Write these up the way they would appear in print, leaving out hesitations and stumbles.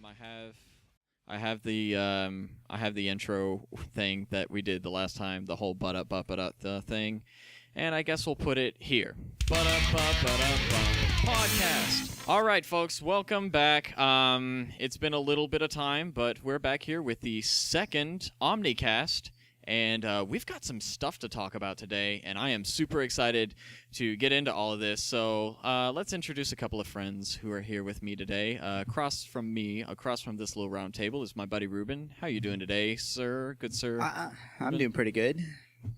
I have the intro thing that we did the last time, the whole butt up thing, and I guess we'll put it here. Butt up podcast. All right, folks, welcome back. It's been a little bit of time, but we're back here with the second OMNICast. And we've got some stuff to talk about today, and I am super excited to get into all of this. So let's introduce a couple of friends who are here with me today. Across from this little round table, is my buddy Ruben. How you doing today, sir? Good sir? I'm doing pretty good.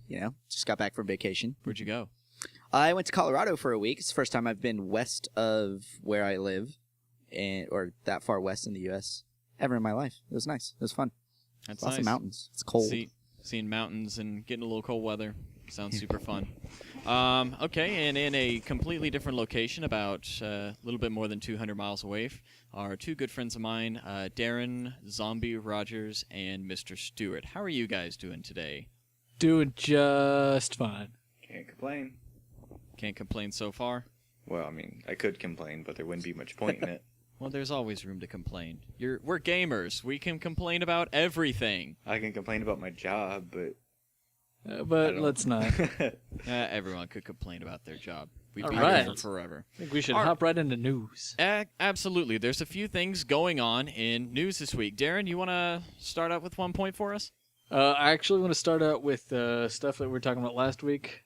You know, just got back from vacation. Where'd you go? I went to Colorado for a week. It's the first time I've been west of where I live, or that far west in the U.S. ever in my life. It was nice. It was fun. That's Lots nice. of mountains. It's cold. Seeing mountains and getting a little cold weather sounds super fun. Okay, and in a completely different location, about a little bit more than 200 miles away, are two good friends of mine, Darren Zombie Rogers and Mr. Stewart. How are you guys doing today? Doing just fine. Can't complain. Can't complain so far? Well, I mean, I could complain, but there wouldn't be much point in it. Well, there's always room to complain. We're gamers. We can complain about everything. I can complain about my job, but... But let's not. Everyone could complain about their job. We'd be Alright. here for forever. I think we should hop right into news. Absolutely. There's a few things going on in news this week. Darren, you want to start out with 1 point for us? I actually want to start out with stuff that we were talking about last week,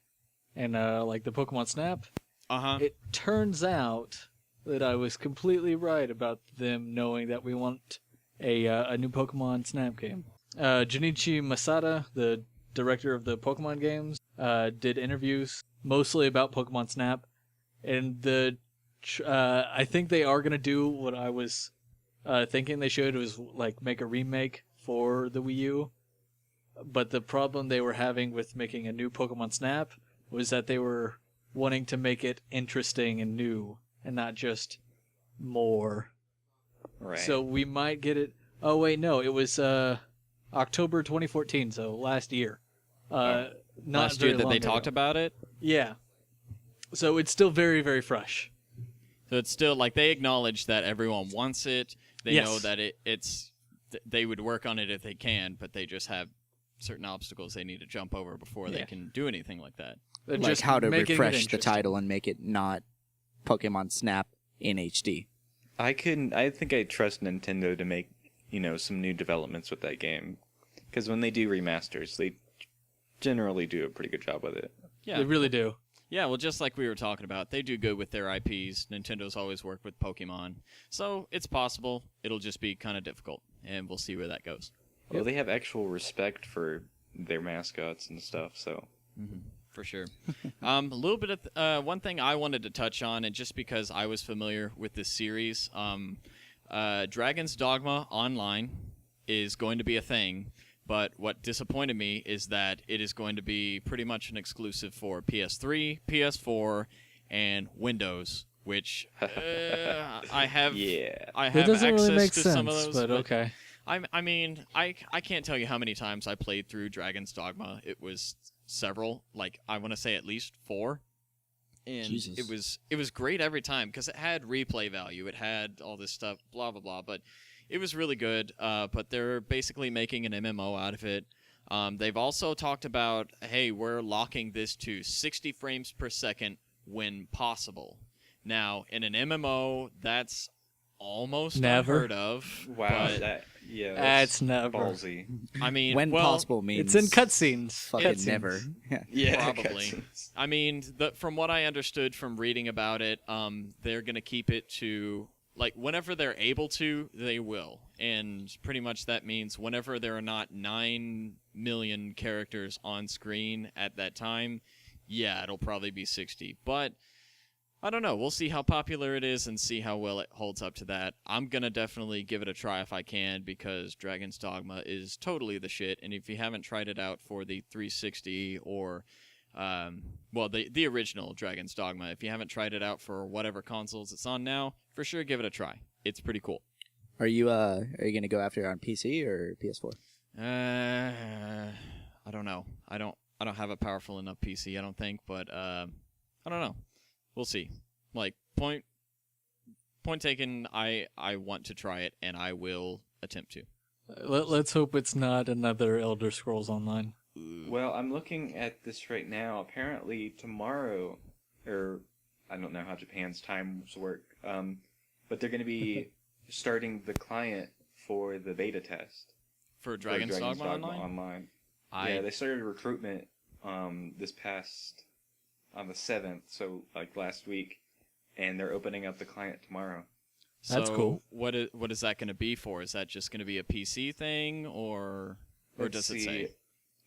and like the Pokemon Snap. Uh-huh. It turns out that I was completely right about them knowing that we want a new Pokemon Snap game. Junichi Masada, the director of the Pokemon games, did interviews mostly about Pokemon Snap, and I think they are going to do what I was thinking they should, was like make a remake for the Wii U. But the problem they were having with making a new Pokemon Snap was that they were wanting to make it interesting and new, and not just more. Right. So we might get it... Oh, wait, no. It was October 2014, so last year. Not last very year that long they ago. talked about it? Yeah. So it's still very, very fresh. So it's still like they acknowledge that everyone wants it. They Yes. know that they would work on it if they can, but they just have certain obstacles they need to jump over before they can do anything like that. They're Like just how to making it refresh the interesting. title and make it not Pokemon Snap in HD. I think I trust Nintendo to make, some new developments with that game. Because when they do remasters, they generally do a pretty good job with it. Yeah. They really do. Yeah, well, just like we were talking about, they do good with their IPs. Nintendo's always worked with Pokemon. So it's possible. It'll just be kind of difficult, and we'll see where that goes. Well, they have actual respect for their mascots and stuff, so... Mm-hmm. For sure. A little bit of one thing I wanted to touch on, and just because I was familiar with this series, Dragon's Dogma Online is going to be a thing, but what disappointed me is that it is going to be pretty much an exclusive for PS3, PS4, and Windows, which I have It access doesn't really make to sense, some of those, but okay. I mean, I can't tell you how many times I played through Dragon's Dogma. It was several, like I want to say at least 4, and Jesus. it was great every time because it had replay value. It had all this stuff, blah blah blah. But it was really good. But they're basically making an MMO out of it. They've also talked about, hey, we're locking this to 60 frames per second when possible. Now, in an MMO, that's almost Never. unheard of. Wow, but, That's never. ballsy. I mean, When well, possible means It's in cutscenes. fucking Cutscenes. never. Yeah, Probably. cutscenes. I mean, from what I understood from reading about it, they're going to keep it to, like, whenever they're able to, they will. And pretty much that means whenever there are not 9 million characters on screen at that time, yeah, it'll probably be 60. But I don't know. We'll see how popular it is and see how well it holds up to that. I'm going to definitely give it a try if I can, because Dragon's Dogma is totally the shit. And if you haven't tried it out for the 360 or, the original Dragon's Dogma, if you haven't tried it out for whatever consoles it's on now, for sure give it a try. It's pretty cool. Are you going to go after it on PC or PS4? I don't know. I don't have a powerful enough PC, I don't think, but I don't know. We'll see. Like, point point taken. I want to try it, and I will attempt to. Let's hope it's not another Elder Scrolls Online. Well, I'm looking at this right now. Apparently tomorrow, or I don't know how Japan's times work, but they're going to be starting the client for the beta test. For Dragon's Dogma Online. Yeah, they started recruitment this past on the 7th, so like last week, and they're opening up the client tomorrow. That's cool. What is that going to be for? Is that just going to be a PC thing, or does it say?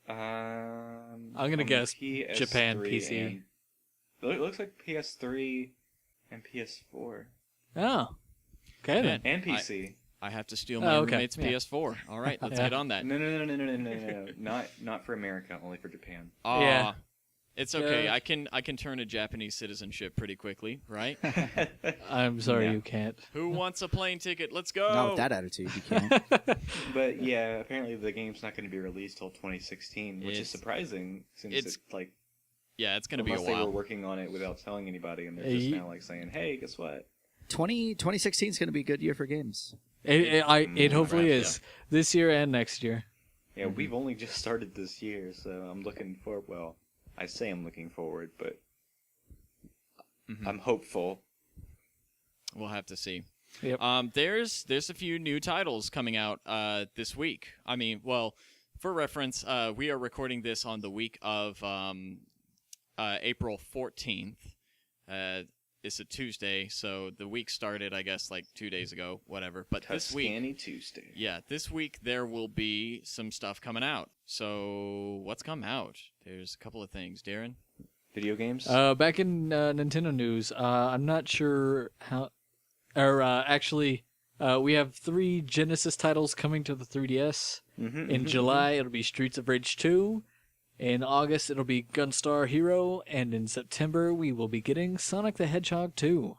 I'm gonna guess PS3 Japan PC. It looks like PS3 and PS4 Oh, okay then. and PC. I have to steal my okay. roommate's PS4. All right, let's get on that. No. Not for America, only for Japan. Yeah. It's okay. I can turn a Japanese citizenship pretty quickly, right? I'm sorry Yeah. you can't. Who wants a plane ticket? Let's go. Not with that attitude, you can't. But yeah, apparently the game's not going to be released till 2016, which is It's- surprising since it's it's like Yeah, it's going to be a unless they were while. working on it without telling anybody, and they're just now like saying, "Hey, guess what? 2016 is going to be a good year for games. It hopefully perhaps, is this year and next year. Yeah, we've only just started this year, so I'm looking for. Well, I say I'm looking forward, but I'm hopeful. We'll have to see. Yep. There's a few new titles coming out this week. I mean, well, for reference, we are recording this on the week of April 14th. It's a Tuesday, so the week started, I guess, like 2 days ago, whatever. But this week, Tuscany Tuesday. yeah, this week there will be some stuff coming out. So what's come out? There's a couple of things, Darren. Video games. Back in Nintendo news, I'm not sure how. Or actually, we have 3 Genesis titles coming to the 3DS. In July, it'll be Streets of Rage 2. In August, it'll be Gunstar Hero. And in September, we will be getting Sonic the Hedgehog 2.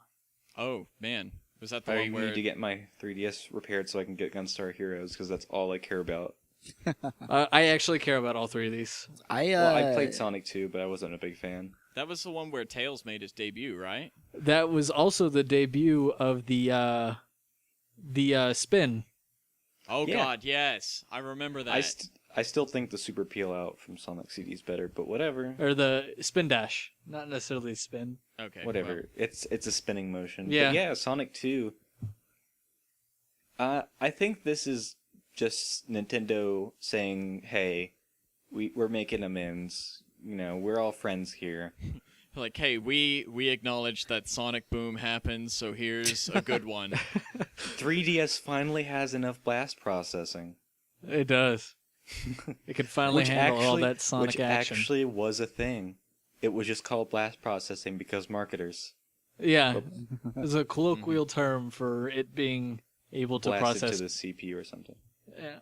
Oh man, was that the I one where? need to get my 3DS repaired so I can get Gunstar Heroes because that's all I care about. I actually care about all 3 of these. Well, I played Sonic 2, but I wasn't a big fan. That was the one where Tails made his debut, right? That was also the debut of the spin. Oh Yeah. God, yes, I remember that. I still think the Super Peel Out from Sonic CD is better, but whatever. Or the spin dash. Not necessarily spin. Okay, Whatever. well, It's a spinning motion. Yeah. But yeah, Sonic 2. I think this is just Nintendo saying, "Hey, we're making amends. You know, we're all friends here." like, hey, we acknowledge that Sonic Boom happened, so here's a good one. 3DS finally has enough blast processing. It does. It can finally handle all that Sonic which action. actually was a thing. It was just called blast processing because marketers Yeah. It's a colloquial term for it being able to blasted process. to the CPU or something. Yeah.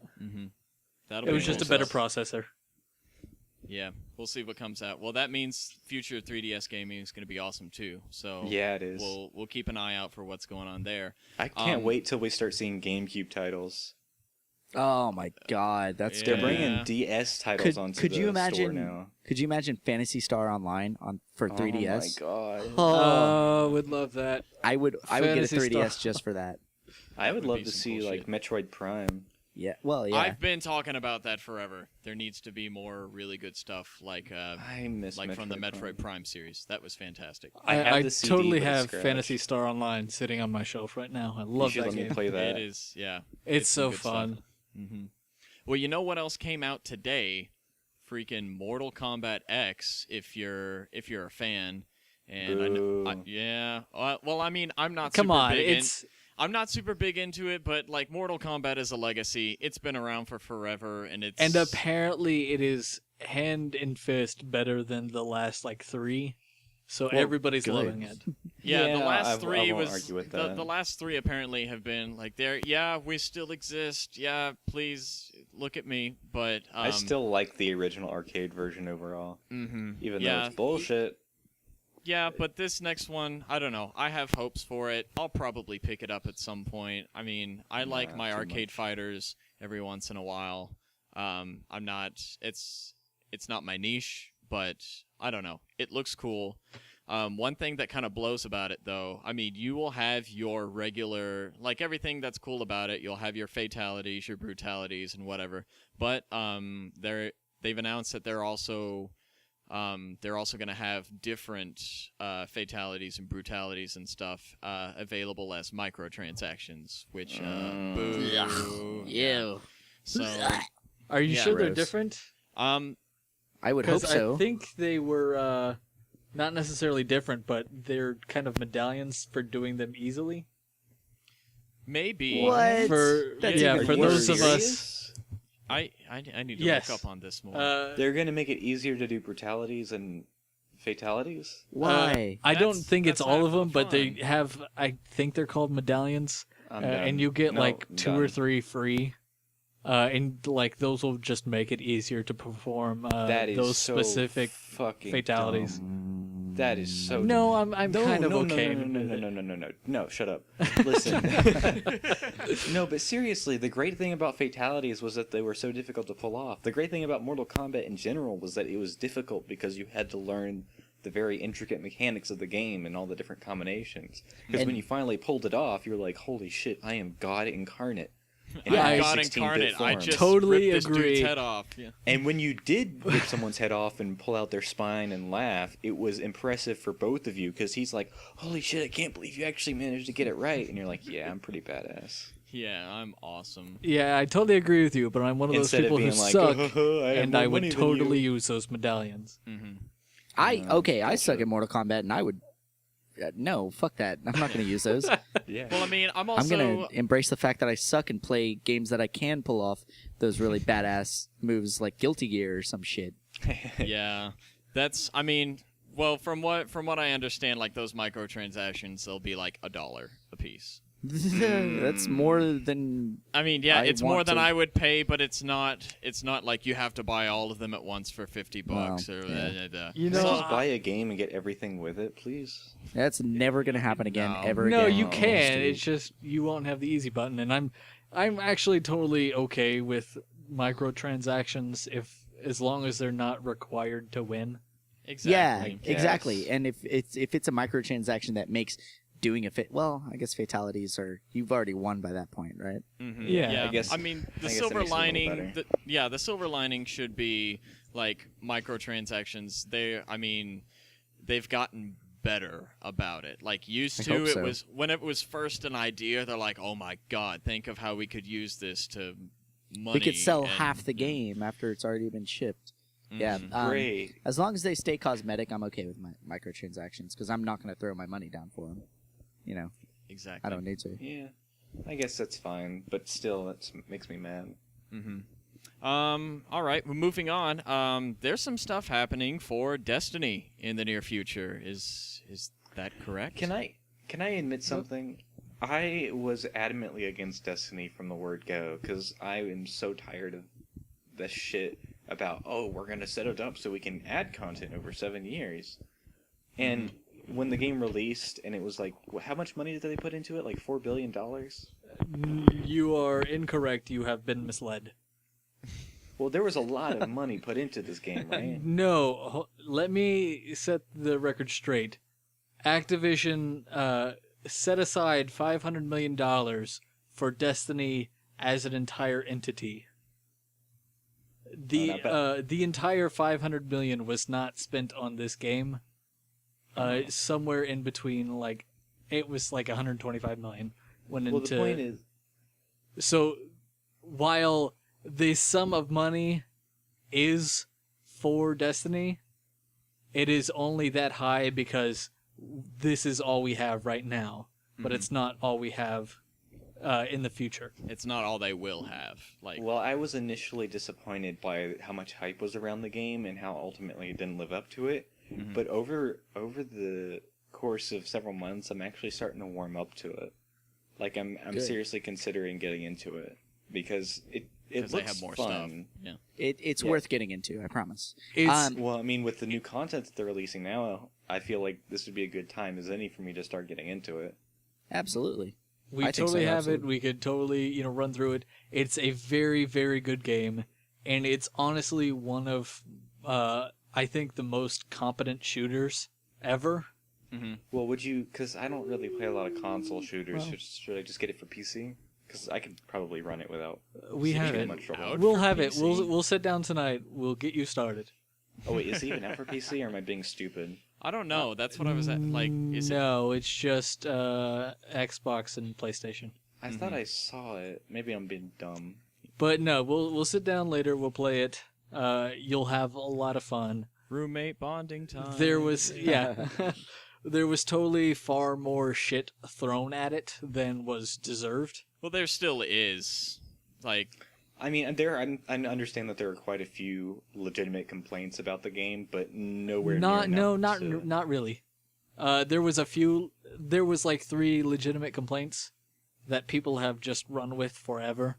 That'll It be was just a cool better stuff. processor. Yeah, we'll see what comes out. Well, that means future 3DS gaming is going to be awesome too. So Yeah, it is. We'll keep an eye out for what's going on there. I can't wait till we start seeing GameCube titles. Oh my God, that's Yeah. They're bringing Yeah. DS titles onto the you imagine? store now. Could you imagine Phantasy Star Online for 3DS? Oh my god. Oh, would love that. I would get a Phantasy 3DS Star. just for that. I would would love be to some see cool like shit. Metroid Prime. Yeah. Well, yeah. I've been talking about that forever. There needs to be more really good stuff like I miss from the Metroid Metroid Prime series. That was fantastic. I have I the CD, totally but it's have scratched. Phantasy Star Online sitting on my shelf right now. I You love should that let me game. play that. It is, yeah. It's some so good stuff. fun. Well, you know what else came out today? Freaking Mortal Kombat X. If you're a fan, and Boo. yeah. Well, I mean, I'm not. Come super on, big I'm not super big into it, but like Mortal Kombat is a legacy. It's been around for forever, and it's And apparently it is hand and fist better than the last like 3. So Well, everybody's good. loving it. Yeah, the Yeah, last I 3 won't was argue with the that. last 3 apparently have been like there. Yeah, we still exist. Yeah, please look at me. But I still like the original arcade version overall, even though Yeah. it's bullshit. Yeah, but this next one, I don't know. I have hopes for it. I'll probably pick it up at some point. I mean, I like my too arcade much. fighters every once in a while. I'm not. It's not my niche, but I don't know. It looks cool. One thing that kind of blows about it, though, I mean, you will have your regular, like everything that's cool about it. You'll have your fatalities, your brutalities, and whatever. But they've announced that they're also going to have different fatalities and brutalities and stuff available as microtransactions, which boo. Yeah. So, Are you Yeah. sure they're Gross. different? I would hope Because so. I think they were not necessarily different, but they're kind of medallions for doing them easily. maybe. What? For That's yeah, even for worse. those of us. I need to Yes. look up on this more. They're going to make it easier to do brutalities and fatalities. Why? I don't That's- think it's that's all half of them, the but they fun. have. I think they're called medallions, I'm and done. you get No, like I'm 2 or done. 3 free. And like those will just make it easier to perform That is those so specific fucking fatalities. dumb. That is so No, I'm No, kind of no, okay. No, shut up. Listen. No, but seriously, the great thing about fatalities was that they were so difficult to pull off. The great thing about Mortal Kombat in general was that it was difficult because you had to learn the very intricate mechanics of the game and all the different combinations. Because when And- you finally pulled it off, you're like, holy shit, I am God incarnate. in Yeah, my I- God 16-bit incarnate. I form. just Totally ripped this agree. dude's head off. Yeah. And when you did rip someone's head off and pull out their spine and laugh, it was impressive for both of you because he's like, holy shit, I can't believe you actually managed to get it right. And you're like, yeah, I'm pretty badass. Yeah, I'm awesome. Yeah, I totally agree with you, but I'm one of those Instead of people who being like, suck, I have and more I would money than totally you. use those medallions. I gotcha. suck at Mortal Kombat, and I would. No, fuck that. I'm not going to use those. Yeah. Well, I mean, I'm I'm also going to embrace the fact that I suck and play games that I can pull off those really badass moves like Guilty Gear or some shit. yeah. That's I mean, well, from what I understand, like those microtransactions, they'll be like $1 a piece. That's more than. I mean, yeah, I it's more want than to- I would pay, but it's not like you have to buy all of them at once for $50 Well, or yeah. You Can I know, just buy a game and get everything with it, please? That's never going to happen again, No. ever no, again. you Oh, can. Steve. It's just you won't have the easy button, and I'm actually totally okay with microtransactions as long as they're not required to win. Exactly. Yeah, exactly. Yes. And if it's a microtransaction that makes doing I guess fatalities are you've already won by that point, right? Mm-hmm. Yeah, I guess- I mean, the I guess that silver makes it a little lining. better. The silver lining should be like microtransactions. They've gotten better about it. Like used I to, hope it so. was when it was first an idea. They're like, oh my god, think of how we could use this to money. We could sell and- half the game after it's already been shipped. Yeah, Mhm. Great. as long as they stay cosmetic, I'm okay with my microtransactions because I'm not going to throw my money down for them. You know, Exactly. I don't need to. Yeah. I guess that's fine, but still, that makes me mad. All right. Well, moving on. There's some stuff happening for Destiny in the near future. Is that correct? Can I admit something? I was adamantly against Destiny from the word go because I am so tired of this shit about we're gonna set it up so we can add content over 7 years. And when the game released, and it was like, how much money did they put into it? Like $4 billion. You are incorrect. You have been misled. Well, there was a lot of money put into this game, right? No, let me set the record straight. Activision set aside $500 million for Destiny as an entire entity. not bad. The entire $500 million was not spent on this game. Somewhere in between, like it was like $125 million went Well, into. the point is, So, while the sum of money is for Destiny, it is only that high because this is all we have right now, but it's not all we have in the future. It's not all they will have. Like, well, I was initially disappointed by how much hype was around the game and how ultimately it didn't live up to it. But over the course of several months, I'm actually starting to warm up to it. Like I'm Good. seriously considering getting into it because it because looks they have more fun. stuff. Yeah. It's Yeah. worth getting into. I promise. It's Well, I mean, with the new content that they're releasing now, I feel like this would be a good time as any for me to start getting into it. Absolutely. we I think so, totally have absolutely. it. We could totally run through it. It's a very very good game, and it's honestly one of I think the most competent shooters ever. Mm-hmm. Well, would you? Because I don't really play a lot of console shooters. Well- Should I just get it for PC? Because I could probably run it without. We have too it. much trouble. Out We'll for have it. PC? We'll sit down tonight. We'll get you started. Oh wait, is it even out for PC, or am I being stupid? I don't know. That's what I was at. Like, is it? No, it's just Xbox and PlayStation. I thought I saw it. Maybe I'm being dumb. But no, we'll sit down later. We'll play it. You'll have a lot of fun. Roommate bonding time. There was there was totally far more shit thrown at it than was deserved. Well, there still is. Like, I mean, I understand that there are quite a few legitimate complaints about the game, but nowhere Not near no enough not to- not really. There was a few. There was like 3 legitimate complaints that people have just run with forever.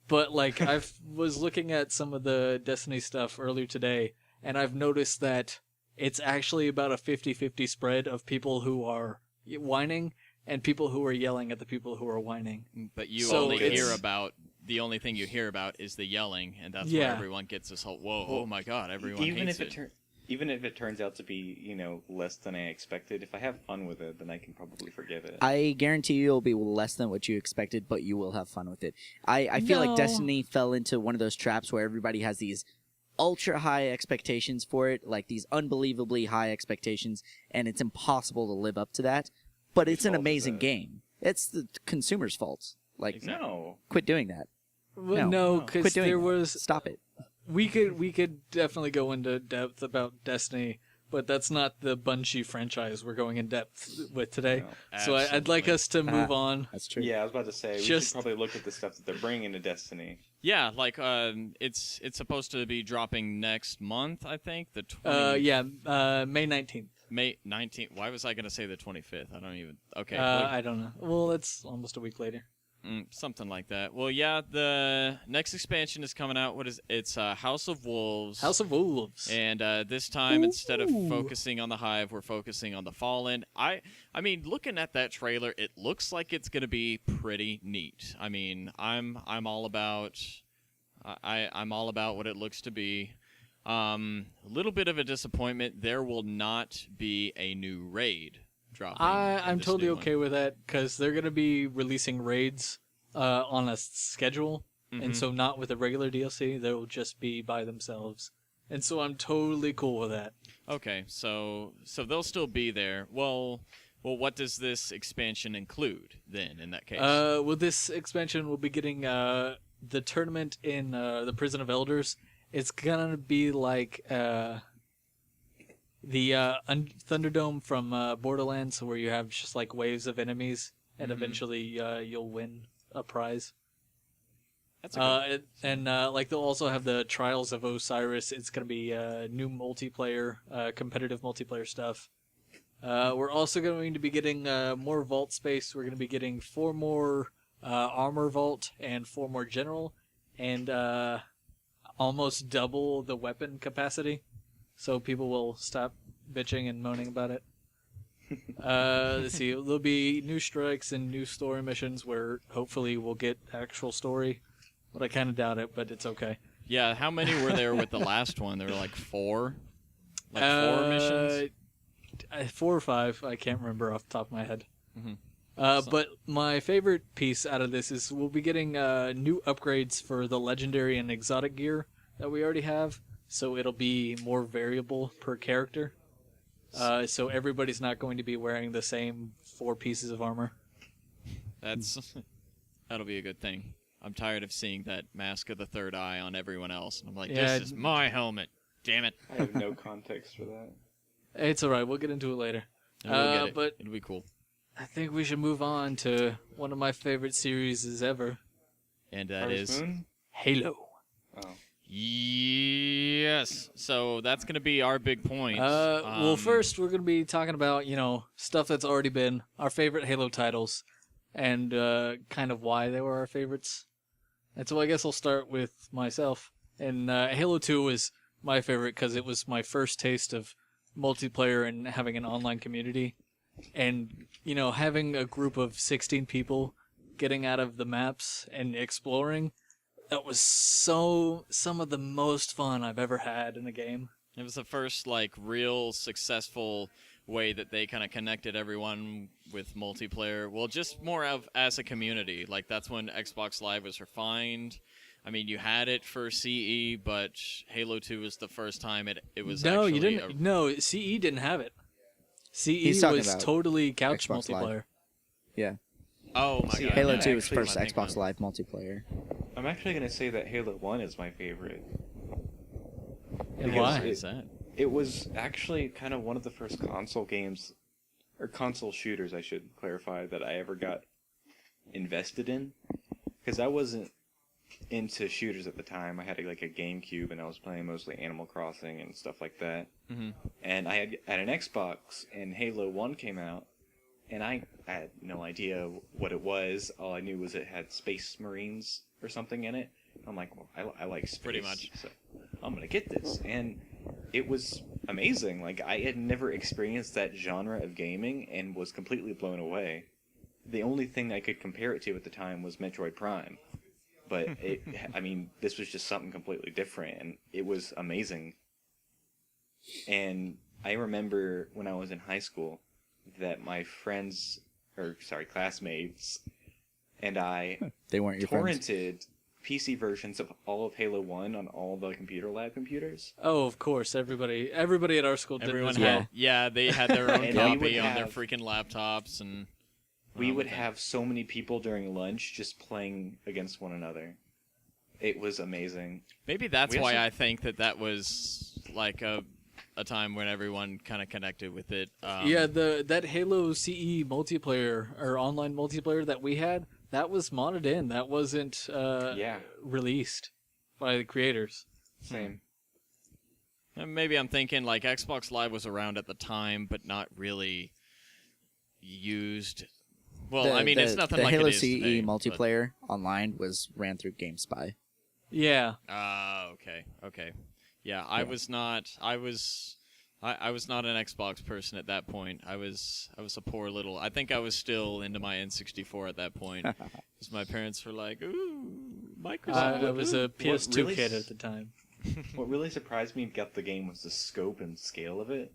But like I was looking at some of the Destiny stuff earlier today, and I've noticed that it's actually about a 50-50 spread of people who are whining and people who are yelling at the people who are whining. but you So only it's- hear about. The only thing you hear about is the yelling, and that's Yeah. where everyone gets this whole. Whoa! Oh my God! Everyone even hates if it. even if it turns out to be less than I expected, if I have fun with it, then I can probably forgive it. I guarantee you it'll be less than what you expected, but you will have fun with it. I feel No. like Destiny fell into one of those traps where everybody has these ultra high expectations for it, like these unbelievably high expectations, and it's impossible to live up to that. But Whose it's an fault is amazing that? game. It's the consumer's fault. Like, Exactly. No. quit doing that. No, No, because quit doing there that. was Stop it. we could definitely go into depth about Destiny, but that's not the Bungie franchise we're going in depth with today. No. So I'd like Absolutely. us to move on. That's true. Yeah, I was about to say we Just- should probably look at the stuff that they're bringing to Destiny. Yeah, like it's supposed to be dropping next month. I think the 20, May 19th. May 19th. Why was I gonna say the 25th? I don't even. Okay, I don't know. Well, it's almost a week later. something like that. Well, yeah, the next expansion is coming out. What is it's House of Wolves. House of Wolves. And this time, instead of Ooh. focusing on the Hive, we're focusing on the Fallen. I mean, looking at that trailer, it looks like it's going to be pretty neat. I mean, I'm all about I'm all about what it looks to be. A little bit of a disappointment. There will not be a new raid dropping. I'm this totally new one. okay with that because they're going to be releasing raids on a schedule, Mhm. and so not with a regular DLC. They'll just be by themselves, and so I'm totally cool with that. Okay, so they'll still be there. Well, what does this expansion include then? In that case, With this expansion, we'll be getting the tournament in the Prison of Elders. It's gonna be like the Thunderdome from Borderlands, where you have just like waves of enemies, and Mhm. eventually you'll win a prize. that's a And like they'll also have the Trials of Osiris. It's gonna be new multiplayer, competitive multiplayer stuff. We're also going to be getting more vault space. We're going to be getting 4 more armor vault and 4 more general, and almost double the weapon capacity. So people will stop bitching and moaning about it. Let's see. There'll be new strikes and new story missions where hopefully we'll get actual story. But I kind of doubt it, but it's okay. Yeah, how many were there with the last one? There were like 4? Like 4 missions? 4 or 5. I can't remember off the top of my head. Mhm. But my favorite piece out of this is we'll be getting new upgrades for the legendary and exotic gear that we already have. So it'll be more variable per character. So everybody's not going to be wearing the same 4 pieces of armor. That'll be a good thing. I'm tired of seeing that Mask of the Third Eye on everyone else. And I'm like, Yeah, this is my helmet. Damn it. I have no context for that. It's alright, we'll get into it later. And we'll get it. But It'll be cool. I think we should move on to one of my favorite series ever, And that Harvest is Moon? Halo. Oh. Yes. So that's going to be our big point. Well, first we're going to be talking about, stuff that's already been our favorite Halo titles and kind of why they were our favorites. And so I guess I'll start with myself. And Halo 2 is my favorite because it was my first taste of multiplayer and having an online community. And, having a group of 16 people getting out of the maps and exploring, that was some of the most fun I've ever had in a game. It was the first real successful way that they kind of connected everyone with multiplayer. Well, just more of as a community. Like, that's when Xbox Live was refined. I mean, you had it for CE, but Halo 2 was the first time it was No, actually you didn't. No, CE didn't have it. CE talking was about totally couch Xbox Live. multiplayer. Yeah. Oh my See, god. Halo yeah, 2 was actually, first I think Xbox Live multiplayer. I'm actually gonna say that Halo 1 is my favorite. And Because why? Why is that? It was actually kind of one of the first console games, or console shooters, I should clarify, that I ever got invested in. Because I wasn't into shooters at the time. I had like a GameCube, and I was playing mostly Animal Crossing and stuff like that. Mm-hmm. And I had an Xbox, and Halo 1 came out, and I had no idea what it was. All I knew was it had Space Marines or something in it. I'm like, well, I like space. Pretty much. So I'm going to get this. And it was amazing. Like, I had never experienced that genre of gaming and was completely blown away. The only thing I could compare it to at the time was Metroid Prime. But, I mean, this was just something completely different, and it was amazing. And I remember when I was in high school that my classmates, and I They weren't your friends. torrented PC versions of all of Halo 1 on all the computer lab computers. Oh, of course. Everybody at our school did Everyone as well. had, they had their own And we copy would on their have- freaking laptops, and We would with that. have so many people during lunch just playing against one another. It was amazing. Maybe that's We why also- I think that was like a time when everyone kind of connected with it. Yeah, that Halo CE multiplayer or online multiplayer that we had, that was modded in. That wasn't released by the creators. Same. And maybe I'm thinking like Xbox Live was around at the time, but not really used. Well, I mean, it's nothing the like Halo it is CE today, multiplayer online ran through GameSpy. Yeah. Okay. Yeah, I was not. I was not an Xbox person at that point. I was a poor little. I think I was still into my N64 at that point, because my parents were like, "Ooh, Microsoft." I was a PS2 really kid at the time. What really surprised me about the game was the scope and scale of it.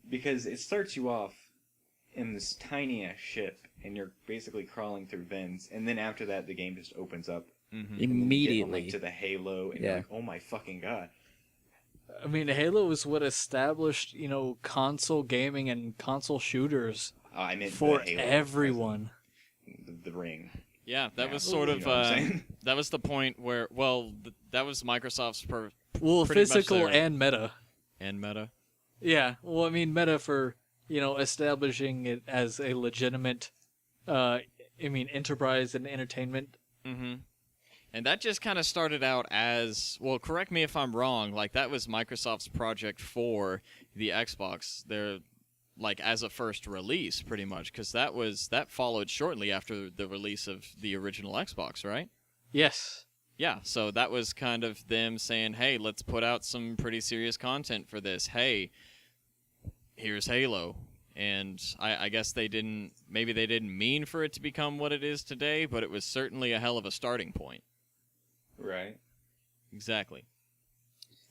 Because it starts you off in this tiny ass ship, and you're basically crawling through vents, and then after that the game just opens up. Mhm. And then you get on, Immediately. like, to the Halo, and Yeah. you're like, oh my fucking god. I mean, Halo is what established, console gaming and console shooters I meant for the Halo, everyone. The ring. Yeah, that Yeah, was sort you of know what I'm saying? that was the point where that was Microsoft's Well, pretty much physical their- and meta. and meta. Yeah. Well, I mean, meta for, establishing it as a legitimate, enterprise and entertainment. Mm-hmm. And that just kind of started out as, well, correct me if I'm wrong, like that was Microsoft's project for the Xbox. They're like as a first release, pretty much, because that followed shortly after the release of the original Xbox, right? Yes. Yeah, so that was kind of them saying, hey, let's put out some pretty serious content for this. Hey, here's Halo. And I guess maybe they didn't mean for it to become what it is today, but it was certainly a hell of a starting point. Right. Exactly.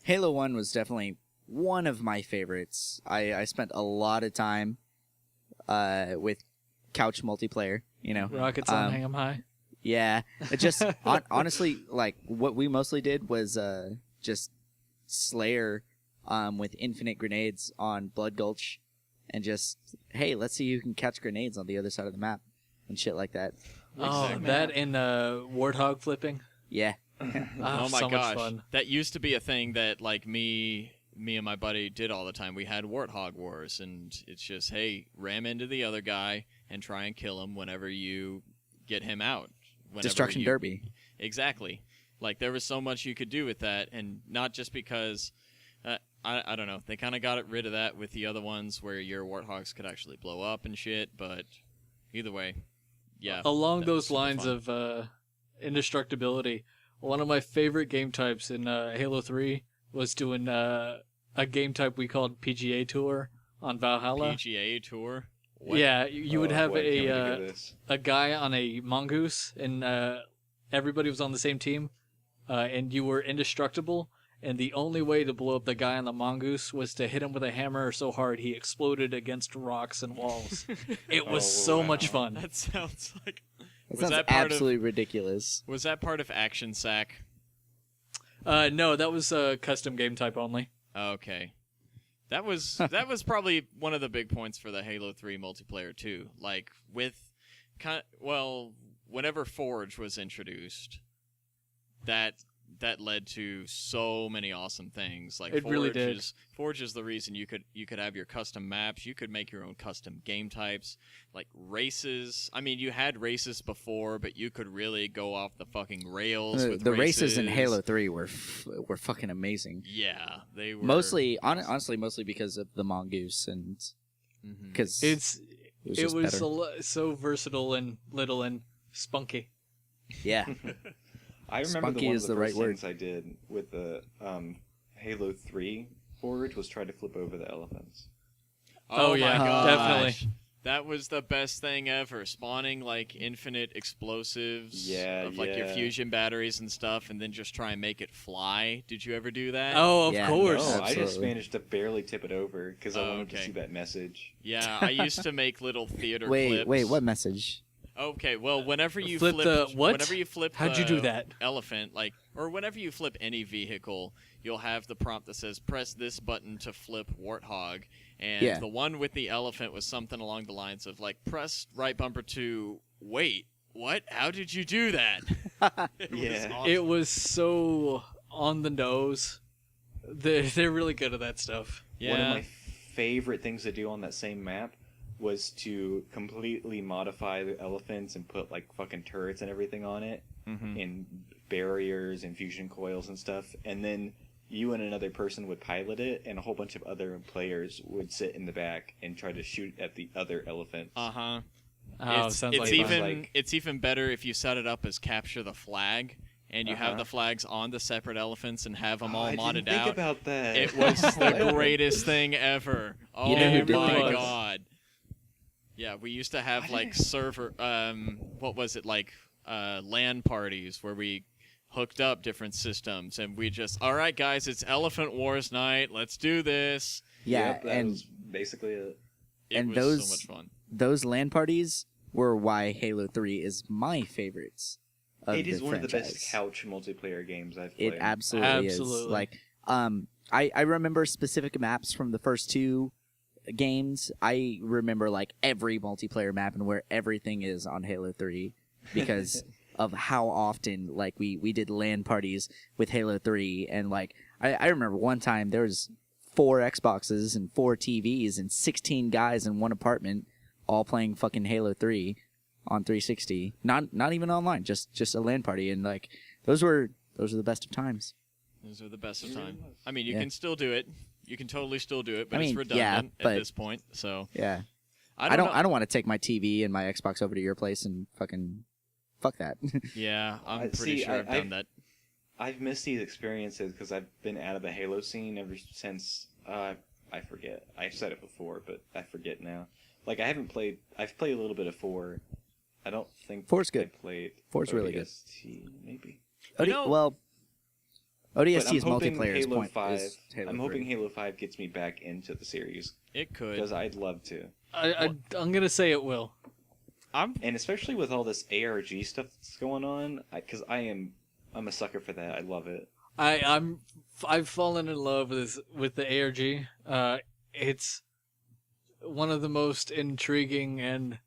Halo 1 was definitely one of my favorites. I spent a lot of time with couch multiplayer, Rockets on Hang 'em High. Yeah, it just honestly, like what we mostly did was just Slayer with infinite grenades on Blood Gulch, and just hey, let's see who can catch grenades on the other side of the map and shit like that. Oh, Exactly. that and warthog flipping. Yeah, Oh my so gosh, much fun. that used to be a thing that like me and my buddy did all the time. We had Warthog Wars, and it's just hey, ram into the other guy and try and kill him whenever you get him out. Whenever Destruction Derby. Exactly. Like there was so much you could do with that, and not just because I don't know, they kind of got rid of that with the other ones where your Warthogs could actually blow up and shit. But either way, yeah. Along that was those super lines fun. of indestructibility, one of my favorite game types in Halo 3 was doing a game type we called PGA Tour on Valhalla. PGA Tour. What? Yeah, you would have Boy, can't wait to get this. a guy on a mongoose, and everybody was on the same team, and you were indestructible, and the only way to blow up the guy on the mongoose was to hit him with a hammer so hard he exploded against rocks and walls. It was so much fun. That sounds like. That Was sounds that part absolutely ridiculous. Was that part of Action Sack? No, that was custom game type only. Okay. That was probably one of the big points for the Halo 3 multiplayer too. Like whenever Forge was introduced, that led to so many awesome things. Like It really did. Forge is the reason you could have your custom maps, you could make your own custom game types, like races. I mean, you had races before, but you could really go off the fucking rails with The races in Halo 3 were fucking amazing. Yeah, they were Honestly, mostly because of the mongoose and because it was so versatile and little and spunky. yeah. I remember Spunky one is of the the right first word. things I did with the Halo 3 Forge was try to flip over the elephants. Oh, yeah, my gosh. definitely. That was the best thing ever. Spawning like infinite explosives of like your Yeah. fusion batteries and stuff, and then just try and make it fly. Did you ever do that? Oh, of Yeah, course. No, I just Absolutely. managed to barely tip it over because I Oh, wanted to okay. see that message. Yeah, I used to make little theater Wait, clips. what message? Okay, well, whenever you Flip the what? whenever you flip How'd you the do that? elephant, like, or whenever you flip any vehicle, you'll have the prompt that says press this button to flip Warthog, and Yeah. the one with the elephant was something along the lines of like press right bumper to wait. What? How did you do that? It was Yeah. awesome. It was so on the nose. They're really good at that stuff. Yeah. One of my favorite things to do on that same map was to completely modify the elephants and put like fucking turrets and everything on it, and barriers and fusion coils and stuff, and then you and another person would pilot it, and a whole bunch of other players would sit in the back and try to shoot at the other elephants. Uh-huh. Oh, it's sounds it's like even fun. like- it's even better if you set it up as capture the flag, and you have Uh-huh. the flags on the separate elephants and have them all I modded didn't think out. about that. It was the greatest thing ever. Oh You know who did my that? god. Yeah, we used to have like server what was it, like LAN parties where we hooked up different systems and we just, all right guys, it's Elephant Wars night, let's do this. Yeah, Yep, that and was basically it. It And was those- so much fun. those LAN parties were why Halo 3 is my favorites of It is the one of the franchise. best couch multiplayer games I've played. It absolutely is. Absolutely. Like, I remember specific maps from the first two games. I remember like every multiplayer map and where everything is on Halo 3 because of how often like we did LAN parties with Halo 3, and like I remember one time there was 4 Xboxes and 4 TVs and 16 guys in one apartment all playing fucking Halo 3 on 360. Not even online, just a LAN party, and like those were the best of times. Those are the best of time. I mean, you Yeah. can still do it. You can totally still do it, but I it's mean, redundant yeah, but- at this point. So Yeah. I don't know. I don't want to take my TV and my Xbox over to your place and fucking fuck that. Yeah, I'm I- pretty see, sure I've done I've- that. I've missed these experiences because I've been out of the Halo scene ever since. I forget. I've said it before, but I forget now. Like I haven't played. I've played a little bit of 4. I don't think 4's good. I played 4's really good. ODST, maybe. Well, But ODST's I'm hoping multiplayer is Halo point 5. is Halo I'm 3. hoping Halo 5 gets me back into the series It could. because I'd love to, I'm gonna say it will. I'm and especially with all this ARG stuff that's going on. Because I'm a sucker for that. I love it. I've fallen in love with the ARG. It's one of the most intriguing, and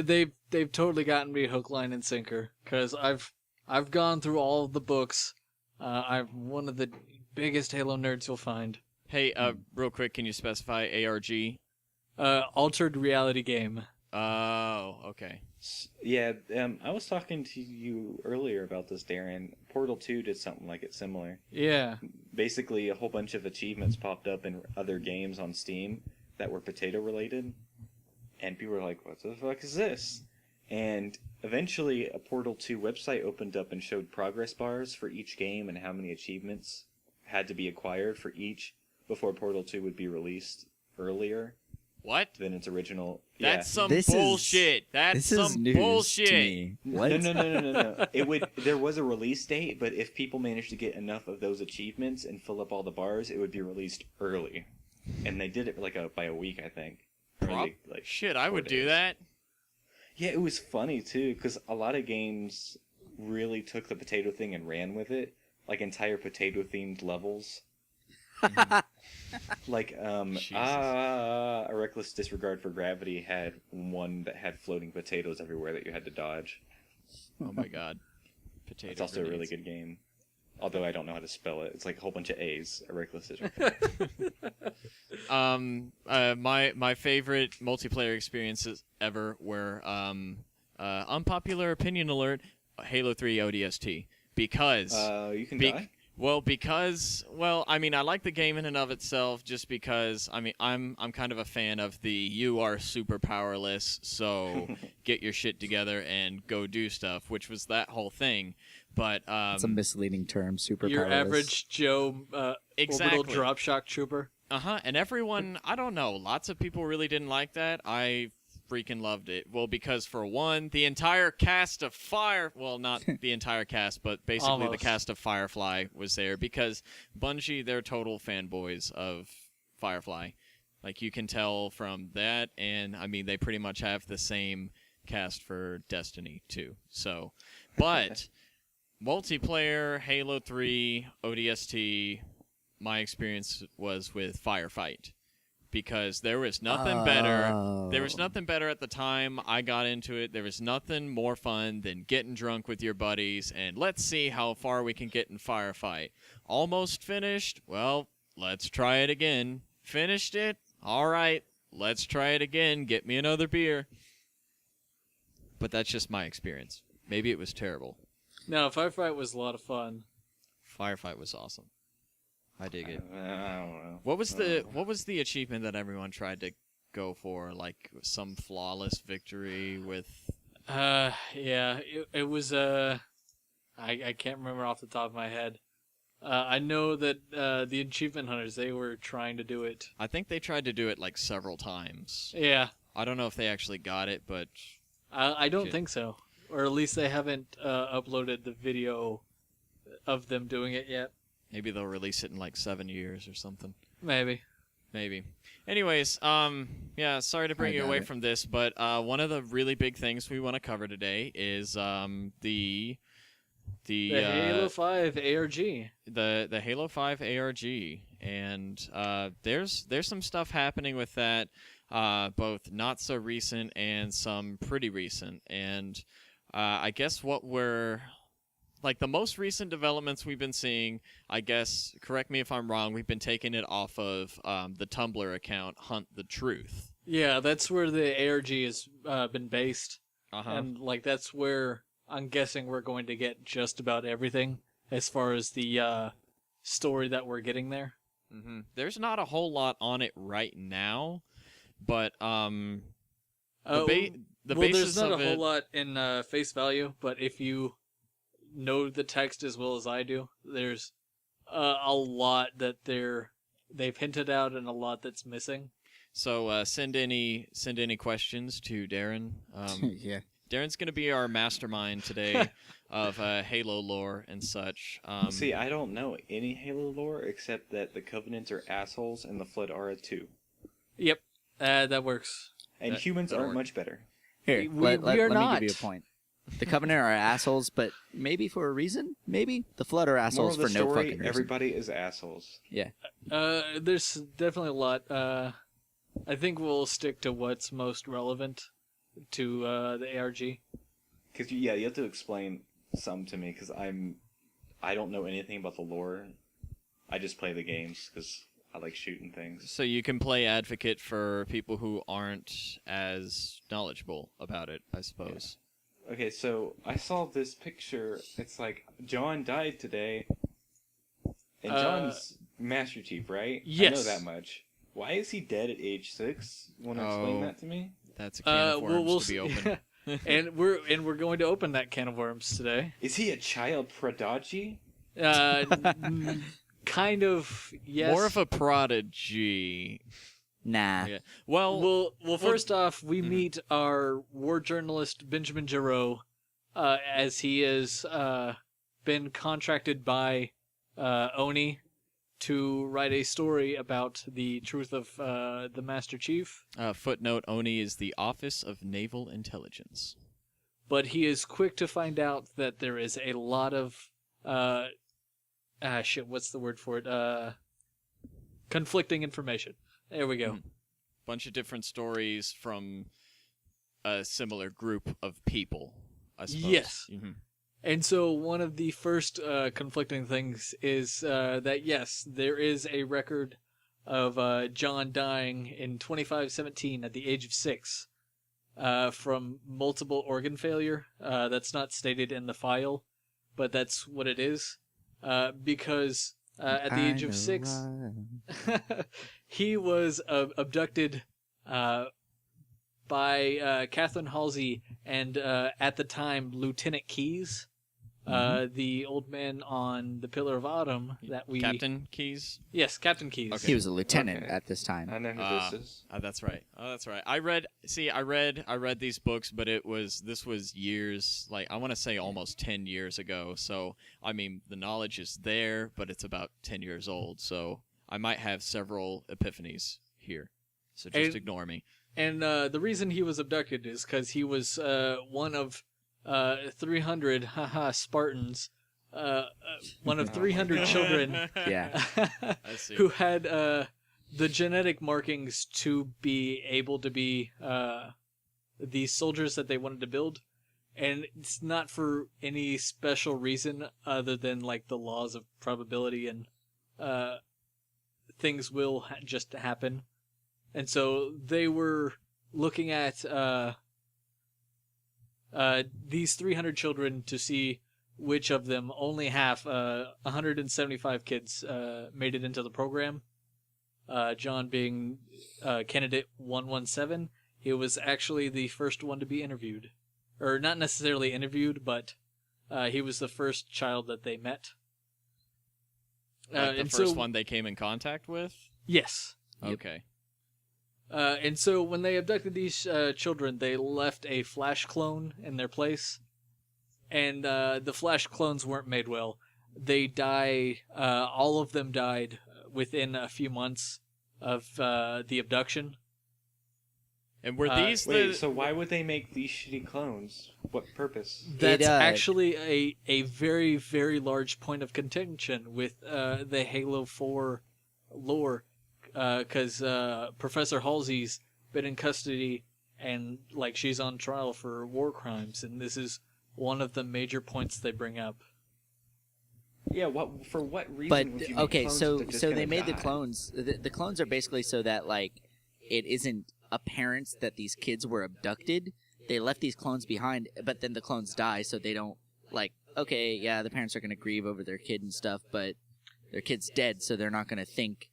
they've totally gotten me hook, line, and sinker. Because I've gone through all of the books. I'm one of the biggest Halo nerds you'll find. Hey, real quick, can you specify ARG? Altered reality game. Oh, okay. Yeah, I was talking to you earlier about this, Darren. Portal 2 did something like it similar. Yeah. Basically, a whole bunch of achievements popped up in other games on Steam that were potato related, and people were like, "What the fuck is this?" And eventually, a Portal 2 website opened up and showed progress bars for each game and how many achievements had to be acquired for each before Portal 2 would be released earlier. What? than its original. That's some This is- bullshit. That's This is some news bullshit. to me. What? No. There was a release date, but if people managed to get enough of those achievements and fill up all the bars, it would be released early. And they did it by a week, I think. Or like Shit, I 4 would do days. that. Yeah, it was funny too, because a lot of games really took the potato thing and ran with it, like entire potato-themed levels. Like, A Reckless Disregard for Gravity had one that had floating potatoes everywhere that you had to dodge. Oh my god. Potato It's also a really grenades. good game. Although I don't know how to spell it. It's like a whole bunch of A's. A Reckless Disregard. My favorite multiplayer experiences ever were unpopular opinion alert, Halo 3 ODST, because You can die? I mean, I like the game in and of itself just because, I mean, I'm kind of a fan of the you are super powerless, so get your shit together and go do stuff, which was that whole thing. But It's a misleading term. Super Your powerless. average Joe Exactly. orbital drop shock trooper. and everyone, I don't know, lots of people really didn't like that. I freaking loved it. Well, because for one, the entire cast of not the entire cast, but basically Almost. the cast of Firefly was there because Bungie, they're total fanboys of Firefly. Like, you can tell from that, and I mean, they pretty much have the same cast for Destiny too. So, but multiplayer, Halo 3, ODST, my experience was with Firefight. Because there was nothing better. There was nothing better at the time I got into it. There was nothing more fun than getting drunk with your buddies and let's see how far we can get in Firefight. Almost finished? Well, let's try it again. Finished it? All right, let's try it again. Get me another beer. But that's just my experience. Maybe it was terrible. No, Firefight was a lot of fun. Firefight was awesome. I dig it. I don't know. What was the achievement that everyone tried to go for? Like some flawless victory with Yeah, it was I can't remember off the top of my head. I know that the achievement hunters, they were trying to do it. I think they tried to do it like several times. Yeah, I don't know if they actually got it, but I don't Shit. think so, or at least they haven't uploaded the video of them doing it yet. maybe they'll release it in like 7 years or something. Maybe. Maybe. Anyways, yeah, sorry to bring you doubt away it. from this, but one of the really big things we want to cover today is the Halo 5 ARG. the Halo 5 ARG, and there's some stuff happening with that, both not so recent and some pretty recent, and I guess what we're like the most recent developments we've been seeing, I guess, correct me if I'm wrong, we've been taking it off of the Tumblr account Hunt the Truth. Yeah, that's where the ARG has been based, Uh-huh. and like that's where I'm guessing we're going to get just about everything as far as the story that we're getting there. Mm-hmm. There's not a whole lot on it right now, but the basis there's not of a it. whole lot in face value, but if you know the text as well as I do, there's a lot that they've hinted out and a lot that's missing. So send any questions to Darren. Yeah. Darren's going to be our mastermind today of Halo lore and such. See, I don't know any Halo lore except that the Covenants are assholes and the Flood are too. Yep, that works. And That- humans that'll aren't work. much better. Here, We are let me not. give you a point. The Covenant are assholes, but maybe for a reason. Maybe the Flood are Moral assholes of the for no story, fucking reason. everybody is assholes. Yeah. There's definitely a lot. I think we'll stick to what's most relevant to the ARG. Because you have to explain some to me because I don't know anything about the lore. I just play the games because I like shooting things. So you can play advocate for people who aren't as knowledgeable about it, I suppose. Okay, so I saw this picture. It's like John died today, and John's Master Chief, right? yes. I know that much. Why is he dead at age 6? Want to explain Oh. that to me? That's a can of worms we'll to be see. open. and we're going to open that can of worms today. Is he a child prodigy? Kind of, yes. More of a prodigy. Nah. Yeah. Well, Well, first off, we meet our war journalist Benjamin Giraud, as he has been contracted by Oni to write a story about the truth of the Master Chief. footnote: Oni is the Office of Naval Intelligence. But he is quick to find out that there is a lot of what's the word for it? Conflicting information. There we go. Bunch of different stories from a similar group of people, I suppose. Yes. Mm-hmm. And so one of the first conflicting things is that, yes, there is a record of John dying in 2517 at the age of 6 from multiple organ failure. That's not stated in the file, but that's what it is. Because at the age of 6, he was abducted by Catherine Halsey and, at the time, Lieutenant Keyes, the old man on the Pillar of Autumn that we... Captain Keyes? Yes, Captain Keyes. Okay. He was a lieutenant at this time. I know who this is. That's right. Oh, that's right. I read these books, but this was years, like I want to say almost 10 years ago. So, I mean, the knowledge is there, but it's about 10 years old. So, I might have several epiphanies here. So just ignore me. And the reason he was abducted is because he was one of 300 Spartans, one of 300 children Yeah. I see. who had the genetic markings to be able to be the soldiers that they wanted to build. And it's not for any special reason other than like the laws of probability and things will just happen. And so they were looking at these 300 children to see which of them, only half, 175 kids made it into the program. John being candidate 117. He was actually the first one to be interviewed. Or not necessarily interviewed, but he was the first child that they met. Like the first one they came in contact with? Yes. Okay. And so when they abducted these children, they left a Flash clone in their place. And the Flash clones weren't made well. They die, all of them died within a few months of the abduction. And were these Wait, so why would they make these shitty clones? What purpose? That's actually a very, very large point of contention with the Halo 4 lore. Because Professor Halsey's been in custody and like she's on trial for war crimes, and this is one of the major points they bring up. Yeah, for what reason But would you make okay, clones so that are just so gonna they made the die? clones. The clones are basically so that like it isn't apparent that these kids were abducted. They left these clones behind, but then the clones die, so they don't like. Okay, yeah, the parents are gonna grieve over their kid and stuff, but their kid's dead, so they're not gonna think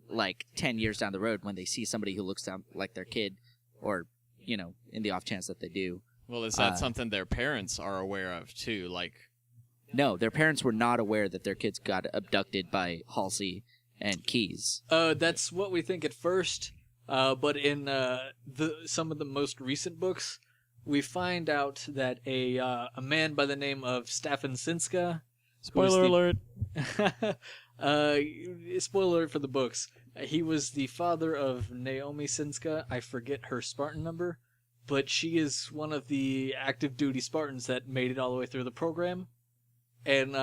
like 10 years down the road when they see somebody who looks like their kid, or in the off chance that they do. Well, is that something their parents are aware of too? Like, no, their parents were not aware that their kids got abducted by Halsey and Keyes. That's what we think at first, but in some of the most recent books, we find out that a man by the name of Staffan Sinska. spoiler alert. Spoiler alert for the books. He was the father of Naomi Sinska. I forget her Spartan number, but she is one of the active duty Spartans that made it all the way through the program. And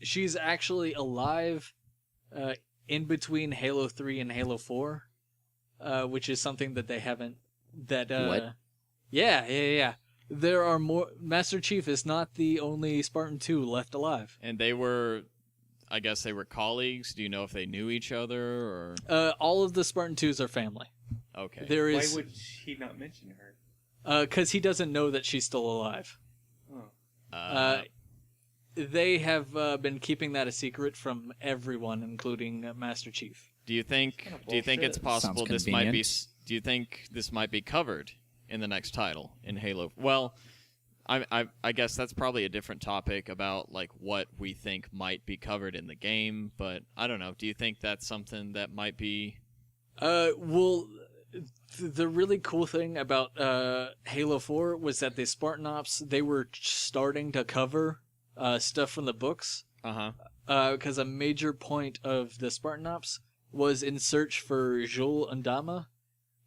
she's actually alive in between Halo 3 and Halo 4, which is something that they haven't... What? Yeah. There are more... Master Chief is not the only Spartan 2 left alive. And they were, I guess they were colleagues. Do you know if they knew each other or? All of the Spartan 2s are family. Okay. There Why is... would he not mention her? Because he doesn't know that she's still alive. Oh. They have been keeping that a secret from everyone, including Master Chief. Do you think? Kinda Do you think it's bullshit. possible Sounds this might be? convenient. Do you think this might be covered in the next title in Halo? Well, I guess that's probably a different topic about like what we think might be covered in the game. But I don't know. Do you think that's something that might be Well, the really cool thing about Halo 4 was that the Spartan Ops, they were starting to cover stuff from the books. Because a major point of the Spartan Ops was in search for Jules Undama.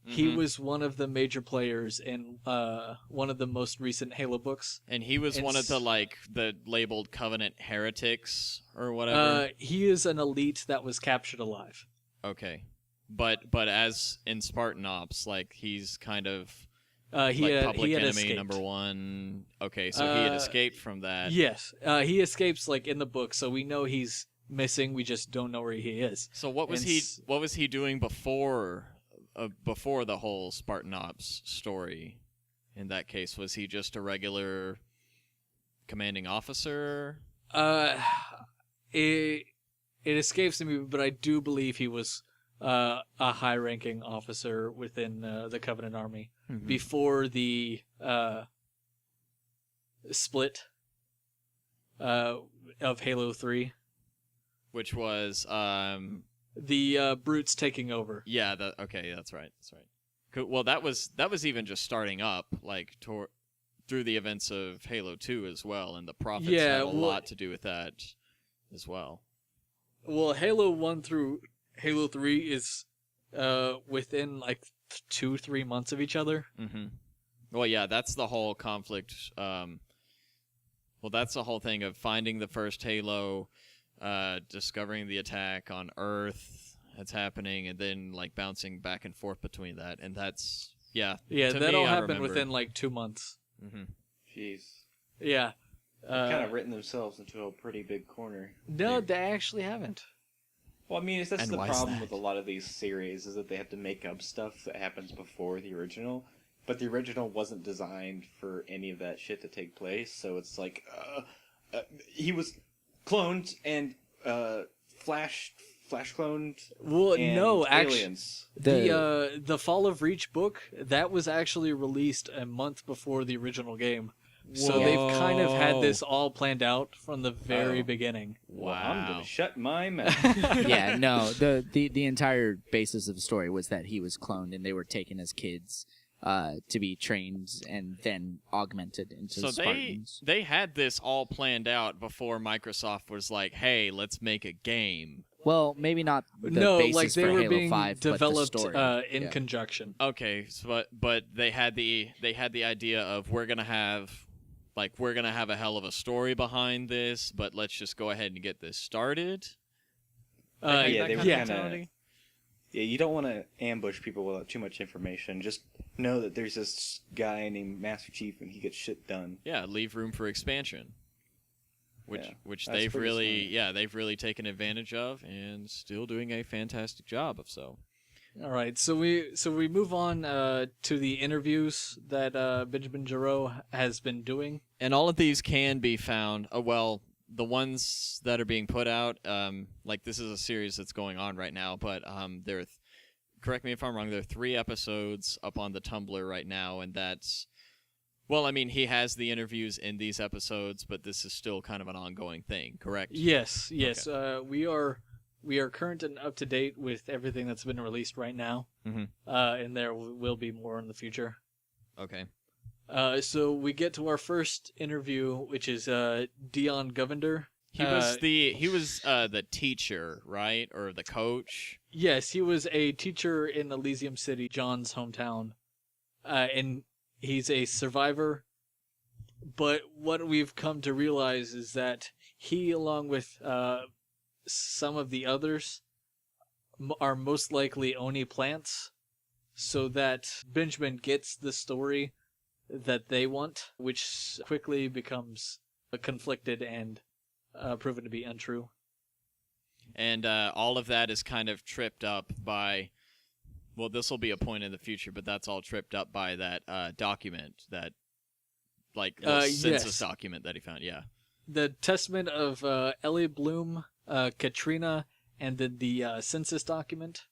He was one of the major players in one of the most recent Halo books. And he was one of the labeled Covenant heretics or whatever. He is an elite that was captured alive. Okay. But as in Spartan Ops, like he's kind of he had public enemy escaped. number 1. Okay, so he had escaped from that. Yes, he escapes like in the book, so we know he's missing. We just don't know where he is. So what was he doing before the whole Spartan Ops story? In that case, was he just a regular commanding officer? It escapes me, but I do believe he was a high-ranking officer within the Covenant Army before the split of Halo 3. Which was the Brutes taking over. Yeah, okay, that's right. Well, that was even just starting up, like through the events of Halo 2 as well, and the Prophets had a lot to do with that as well. Well, Halo 1 through Halo 3 is within like 2-3 months of each other. Well, yeah, that's the whole conflict. That's the whole thing of finding the first Halo, discovering the attack on Earth that's happening, and then like bouncing back and forth between that. And that's that all happened within like 2 months. Jeez. Yeah. Kind of written themselves into a pretty big corner. No, they actually haven't. Well, I mean, that's the why is problem that? with a lot of these series, is that they have to make up stuff that happens before the original, but the original wasn't designed for any of that shit to take place, so it's like, he was cloned and flash cloned. Well, and no, aliens. actually, the Fall of Reach book, that was actually released a month before the original game. So they've kind of had this all planned out from the very beginning. Well, I'm gonna shut my mouth. Yeah, no. The entire basis of the story was that he was cloned and they were taken as kids to be trained and then augmented into Spartans. So they had this all planned out before Microsoft was like, "Hey, let's make a game." Well, maybe not the basis like they for were Halo being 5, developed but the story. in conjunction. Okay, so, but they had the idea of we're gonna have a hell of a story behind this, but let's just go ahead and get this started. They were kind of. Yeah, you don't want to ambush people without too much information. Just know that there's this guy named Master Chief, and he gets shit done. Yeah, leave room for expansion. Which that's they've pretty smart. they've really taken advantage of, and still doing a fantastic job of so. All right, so we move on to the interviews that Benjamin Giroux has been doing, and all of these can be found. The ones that are being put out, like this is a series that's going on right now, but correct me if I'm wrong, there are 3 episodes up on the Tumblr right now, and that's, well, I mean, he has the interviews in these episodes, but this is still kind of an ongoing thing, correct? Yes. Okay. We are current and up to date with everything that's been released right now, and there will be more in the future. Okay. So we get to our first interview, which is Dion Govender. He was the teacher, right, or the coach? Yes, he was a teacher in Elysium City, John's hometown, and he's a survivor. But what we've come to realize is that he, along with some of the others, are most likely Oni plants, so that Benjamin gets the story that they want, which quickly becomes conflicted and proven to be untrue. And all of that is kind of tripped up by, well, this will be a point in the future, but that's all tripped up by that document, that census document that he found, yeah. The testament of Ellie Bloom, Katrina, and then the census document.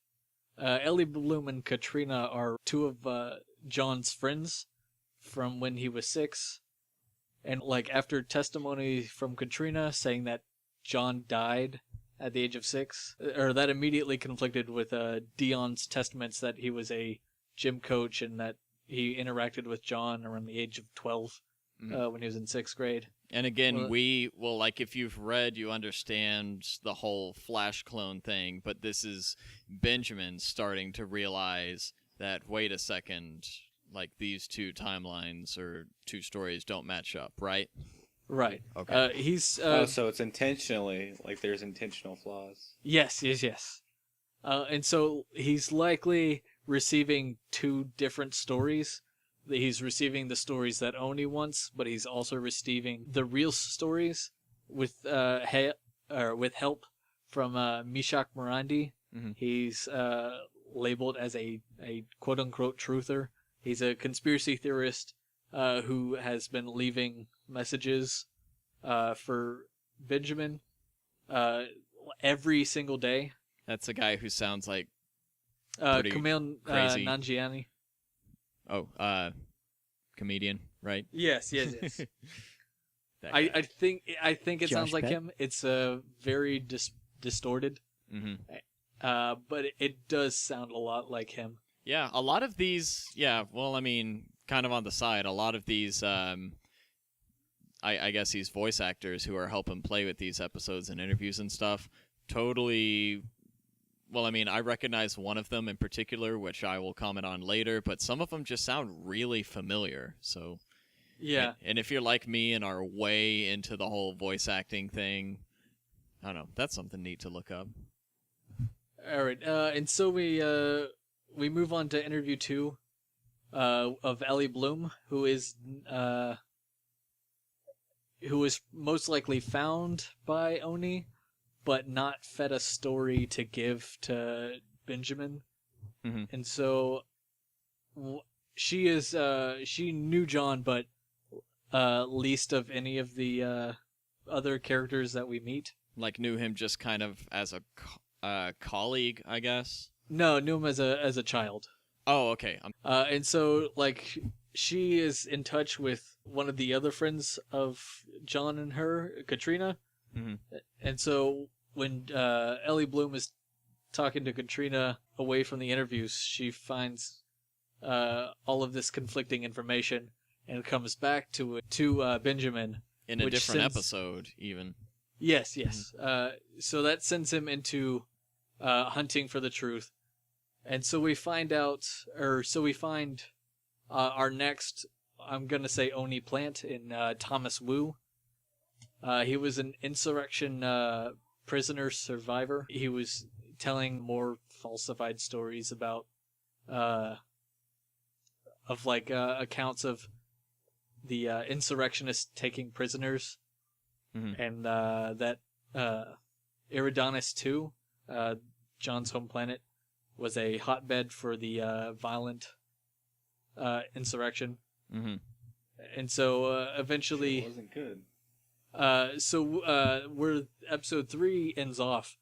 Ellie Bloom and Katrina are 2 of John's friends from when he was 6. And after testimony from Katrina saying that John died at the age of 6, or that immediately conflicted with Dion's testaments that he was a gym coach and that he interacted with John around the age of 12 when he was in 6th grade. And again, like if you've read, you understand the whole Flash clone thing, but this is Benjamin starting to realize that, wait a second, like these two timelines or two stories don't match up, right? Right. Okay. He's so it's intentionally, like there's intentional flaws. Yes. And so he's likely receiving 2 different stories. He's receiving the stories that Oni wants, but he's also receiving the real stories with help from Mishak Morandi. Mm-hmm. He's labeled as a quote-unquote truther. He's a conspiracy theorist who has been leaving messages for Benjamin every single day. That's a guy who sounds like Camille crazy. Nanjiani. Oh, comedian, right? Yes. That guy. I think it Josh sounds like Peck? him. It's very distorted, Mm-hmm. but it does sound a lot like him. Yeah, a lot of these. Yeah, well, I mean, kind of on the side, a lot of these. I guess these voice actors who are helping play with these episodes and interviews and stuff. Totally. Well, I mean, I recognize one of them in particular, which I will comment on later, but some of them just sound really familiar. So, Yeah. And if you're like me and are way into the whole voice acting thing, I don't know, that's something neat to look up. All right. And so we move on to interview 2 of Ellie Bloom, who is most likely found by Oni, but not fed a story to give to Benjamin. Mm-hmm. And so she knew John, but least of any of the other characters that we meet. Like, knew him just kind of as a colleague, I guess. No, knew him as a child. Oh, okay. And so, like, she is in touch with one of the other friends of John and her, Katrina. Mm-hmm. And so when Ellie Bloom is talking to Katrina away from the interviews, she finds all of this conflicting information and comes back to Benjamin. In a which different sends- episode, even. Yes. So that sends him into hunting for the truth. And so we find our next, I'm going to say Oni plant in Thomas Wu. He was an insurrection prisoner survivor. He was telling more falsified stories about accounts of the insurrectionists taking prisoners, Mm-hmm. and that Eridanus 2, John's home planet, was a hotbed for the violent insurrection. Mm-hmm. And so eventually, It wasn't good. where episode 3 ends off,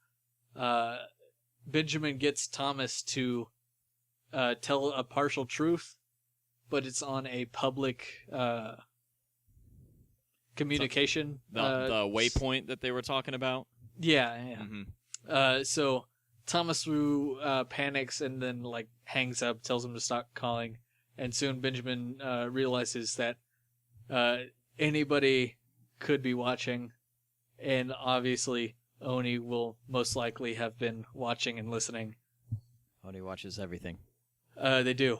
Benjamin gets Thomas to tell a partial truth, but it's on a public communication. The waypoint that they were talking about. Yeah. Mm-hmm. So Thomas Wu panics and then like hangs up, tells him to stop calling, and soon Benjamin realizes that anybody could be watching, and obviously Oni will most likely have been watching and listening. Oni watches everything. They do.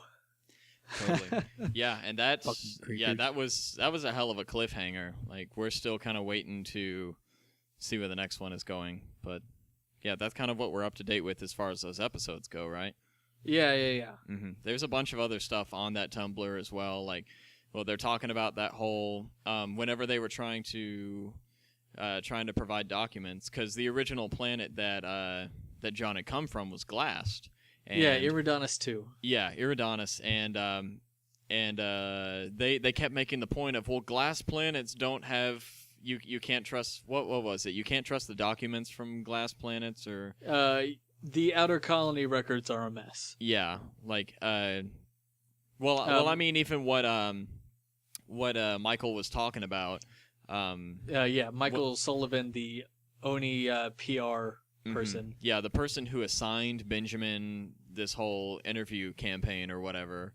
Totally. Yeah, and Fucking that's creepers. that was a hell of a cliffhanger. Like, we're still kind of waiting to see where the next one is going, but yeah, that's kind of what we're up to date with as far as those episodes go, right? Yeah. Mm-hmm. There's a bunch of other stuff on that Tumblr as well. Like, well, they're talking about that whole whenever they were trying to provide documents, because the original planet that John had come from was glassed. And Yeah, Eridanus 2. Yeah, Eridanus, and they kept making the point of, well, glass planets don't have you can't trust what was it? You can't trust the documents from glass planets, or The Outer Colony records are a mess. yeah, like well, I mean, even what Michael was talking about. Yeah, Michael Sullivan, the Oni PR person. Yeah, the person who assigned Benjamin this whole interview campaign or whatever,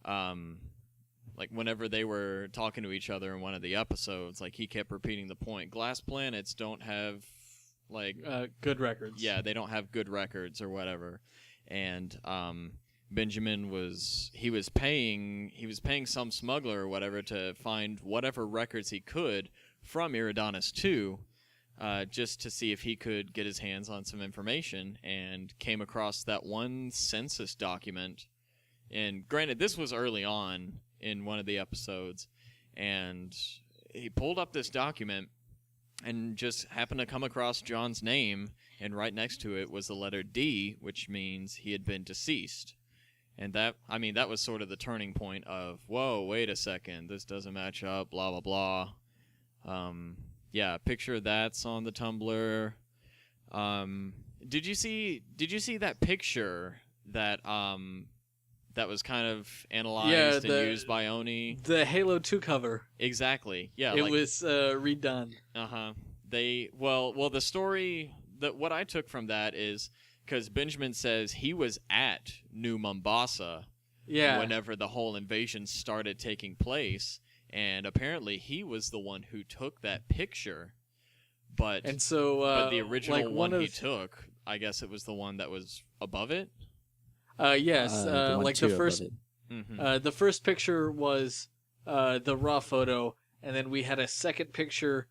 like whenever they were talking to each other in one of the episodes, like he kept repeating the point: glass planets don't have like good records. Yeah, they don't have good records or whatever. And Benjamin was paying some smuggler or whatever to find whatever records he could from Eridanos 2, just to see if he could get his hands on some information, and came across that one census document. And granted, this was early on in one of the episodes, and he pulled up this document and just happened to come across John's name, and right next to it was the letter D, which means he had been deceased. And that was sort of the turning point of, whoa, wait a second, this doesn't match up, blah, blah, blah. Yeah, picture that's on the Tumblr. Did you see that picture that that was kind of analyzed and used by Oni? The Halo 2 cover. Exactly. Yeah, it was redone. The story that what I took from that is because Benjamin says he was at New Mombasa whenever the whole invasion started taking place, and apparently he was the one who took that picture. But the original one he took, I guess it was the one that was above it. Yes, like the first, Mm-hmm. the first picture was the raw photo, and then we had a second picture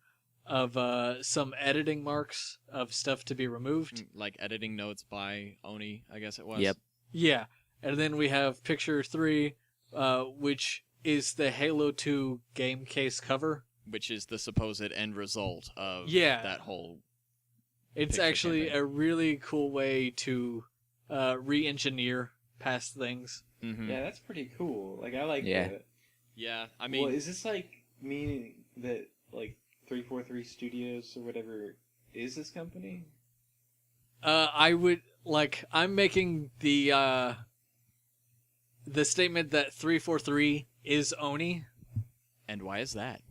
of some editing marks of stuff to be removed, like editing notes by Oni, I guess it was. Yep. Yeah, and then we have picture 3, which is the Halo 2 game case cover, which is the supposed end result of that whole. It's actually campaign. a really cool way to re-engineer past things. Mm-hmm. Yeah, that's pretty cool. Like, I like Yeah. that. Yeah, I mean... Well, is this, like, meaning that, like, 343 Studios or whatever is this company? I'm making the statement that 343 is Oni. And why is that?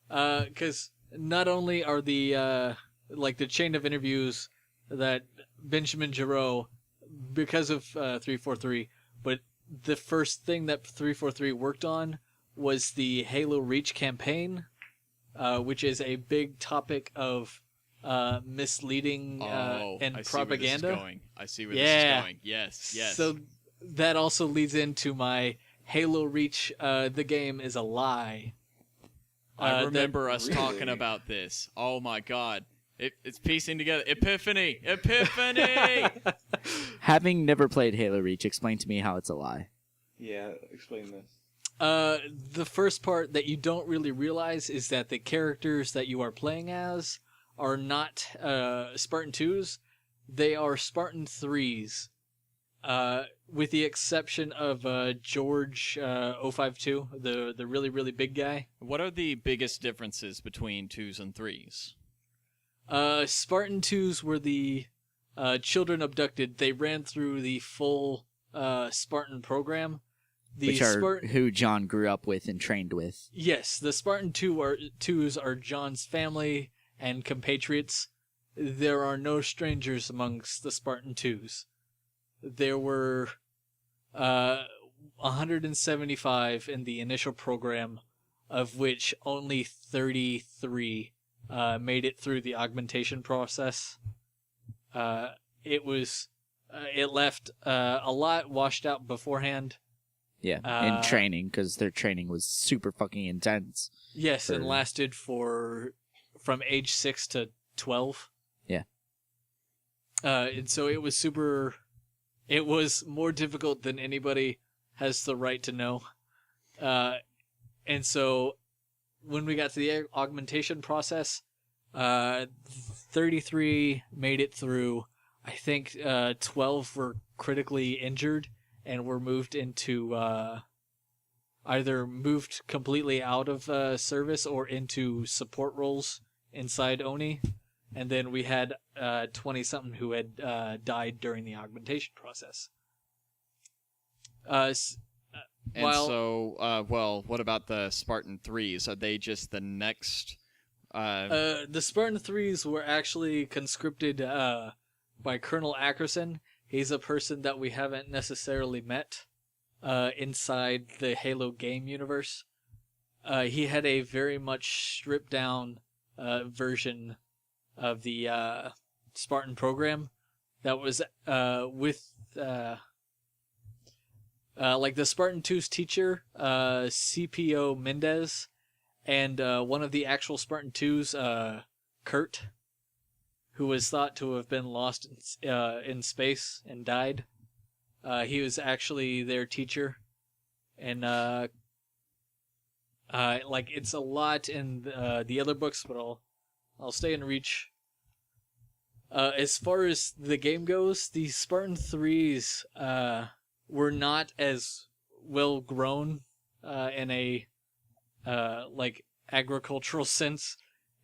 Because not only are the chain of interviews that Benjamin Giroux, because of 343, but the first thing that 343 worked on was the Halo Reach campaign, which is a big topic of misleading and propaganda. I see where this is going. Yes. So that also leads into my Halo Reach, the game is a lie. I remember us talking about this. Oh my god. It's piecing together. Epiphany! Having never played Halo Reach, explain to me how it's a lie. Yeah, explain this. The first part that you don't really realize is that the characters that you are playing as are not Spartan 2s. They are Spartan 3s. With the exception of George 052, the really, really big guy. What are the biggest differences between 2s and 3s? Spartan 2s were the children abducted. They ran through the full Spartan program. Which are who John grew up with and trained with. Yes, the Spartan 2s are John's family and compatriots. There are no strangers amongst the Spartan 2s. There were 175 in the initial program, of which only 33 made it through the augmentation process. It left a lot washed out beforehand. Yeah, in training, because their training was super fucking intense. Yes, and lasted from age 6 to 12. Yeah. And so it was it was more difficult than anybody has the right to know. And so when we got to the augmentation process, 33 made it through. I think 12 were critically injured and were moved into either moved completely out of service or into support roles inside Oni. And then we had 20-something who had died during the augmentation process. What about the Spartan 3s? Are they just the next... The Spartan 3s were actually conscripted by Colonel Ackerson. He's a person that we haven't necessarily met inside the Halo game universe. He had a very much stripped down version of the Spartan program that was with like the Spartan 2's teacher, CPO Mendez, and one of the actual Spartan 2's, Kurt, who was thought to have been lost in space and died. He was actually their teacher, and like it's a lot in the other books, but I'll stay in Reach. As far as the game goes, the Spartan 3s were not as well grown in a like agricultural sense,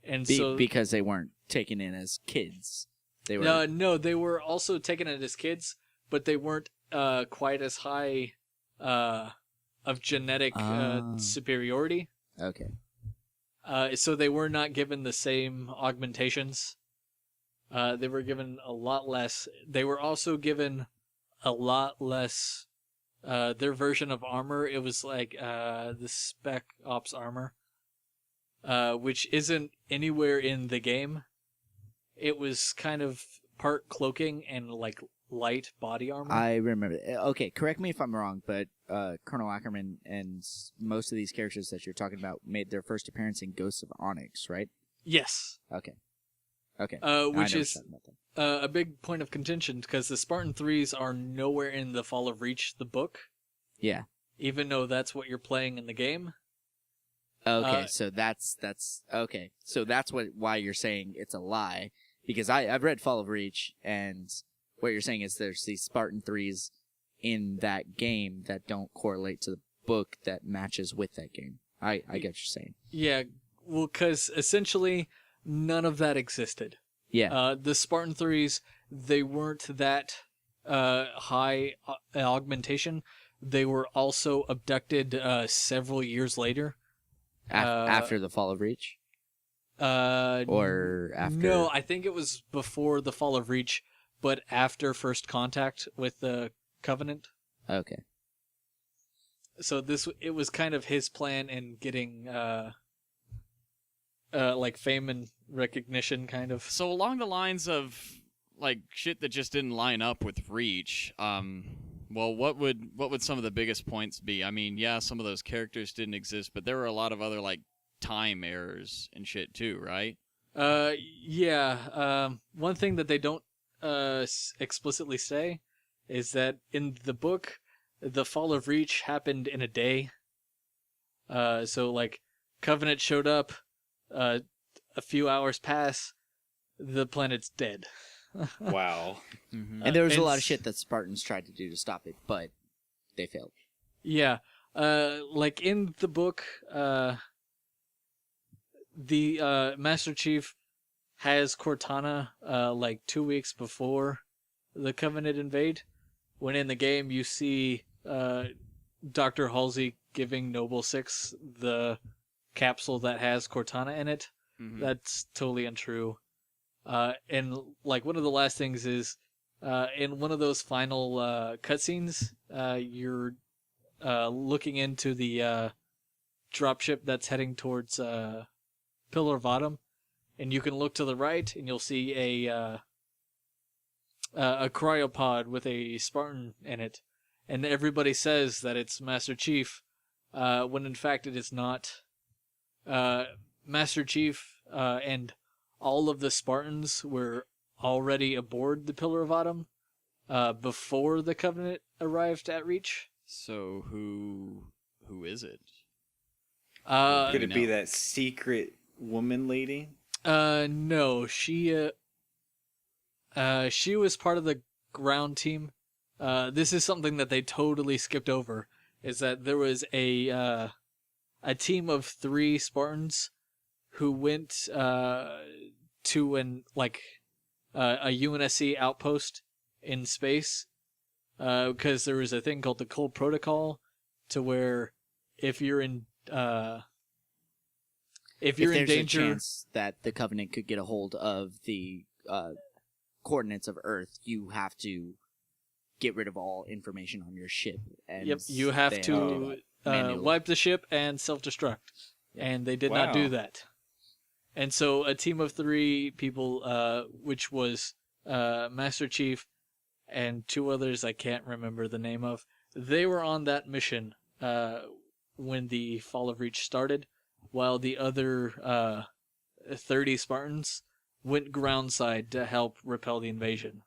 and so because they weren't taken in as kids. They were no, they were also taken in as kids, but they weren't quite as high of genetic superiority. okay. So they were not given the same augmentations. They were given a lot less. They were also given a lot less. Their version of armor, it was like the Spec Ops armor, which isn't anywhere in the game. It was kind of part cloaking and like light body armor. I remember. Okay, correct me if I'm wrong, but Colonel Ackerman and most of these characters that you're talking about made their first appearance in Ghosts of Onyx, right? Yes. Okay. Okay. Which is a big point of contention because the Spartan 3s are nowhere in the Fall of Reach, the book. Yeah. Even though that's what you're playing in the game. Okay, so that's okay. So that's why you're saying it's a lie, because I've read Fall of Reach, and what you're saying is there's these Spartan 3s in that game that don't correlate to the book that matches with that game. I get what you're saying. Yeah, well, because essentially none of that existed. Yeah. The Spartan 3s, they weren't that high augmentation. They were also abducted several years later. After the Fall of Reach? Or after? No, I think it was before the Fall of Reach, but after first contact with the Covenant. Okay. So it was kind of his plan in getting like fame and recognition, kind of. So along the lines of like shit that just didn't line up with Reach, well, what would some of the biggest points be? I mean, yeah, some of those characters didn't exist, but there were a lot of other like time errors and shit too, right? Yeah. One thing that they don't explicitly say is that in the book, the Fall of Reach happened in a day. So like Covenant showed up, a few hours pass, the planet's dead. Wow. Mm-hmm. And there was a lot of shit that Spartans tried to do to stop it, but they failed. Yeah. Like in the book, the Master Chief has Cortana like 2 weeks before the Covenant invade. When in the game you see Dr. Halsey giving Noble Six the capsule that has Cortana in it. Mm-hmm. That's totally untrue. And like one of the last things is in one of those final cutscenes, you're looking into the dropship that's heading towards Pillar of Autumn, and you can look to the right, and you'll see a cryopod with a Spartan in it, and everybody says that it's Master Chief, when in fact it is not. Master Chief and all of the Spartans were already aboard the Pillar of Autumn before the Covenant arrived at Reach. So who is it? Could it be that secret woman lady? No, she was part of the ground team. This is something that they totally skipped over. Is that there was a team of 3 Spartans who went to a UNSC outpost in space because there was a thing called the Cold Protocol, to where if you're in If there's danger, a chance that the Covenant could get a hold of the coordinates of Earth, you have to get rid of all information on your ship. And Yep, you have they to manually. wipe the ship and self-destruct. Yeah. And they did not do Wow. that. And so a team of 3 people, which was Master Chief and 2 others I can't remember the name of, they were on that mission when the Fall of Reach started, while the other 30 Spartans went groundside to help repel the invasion.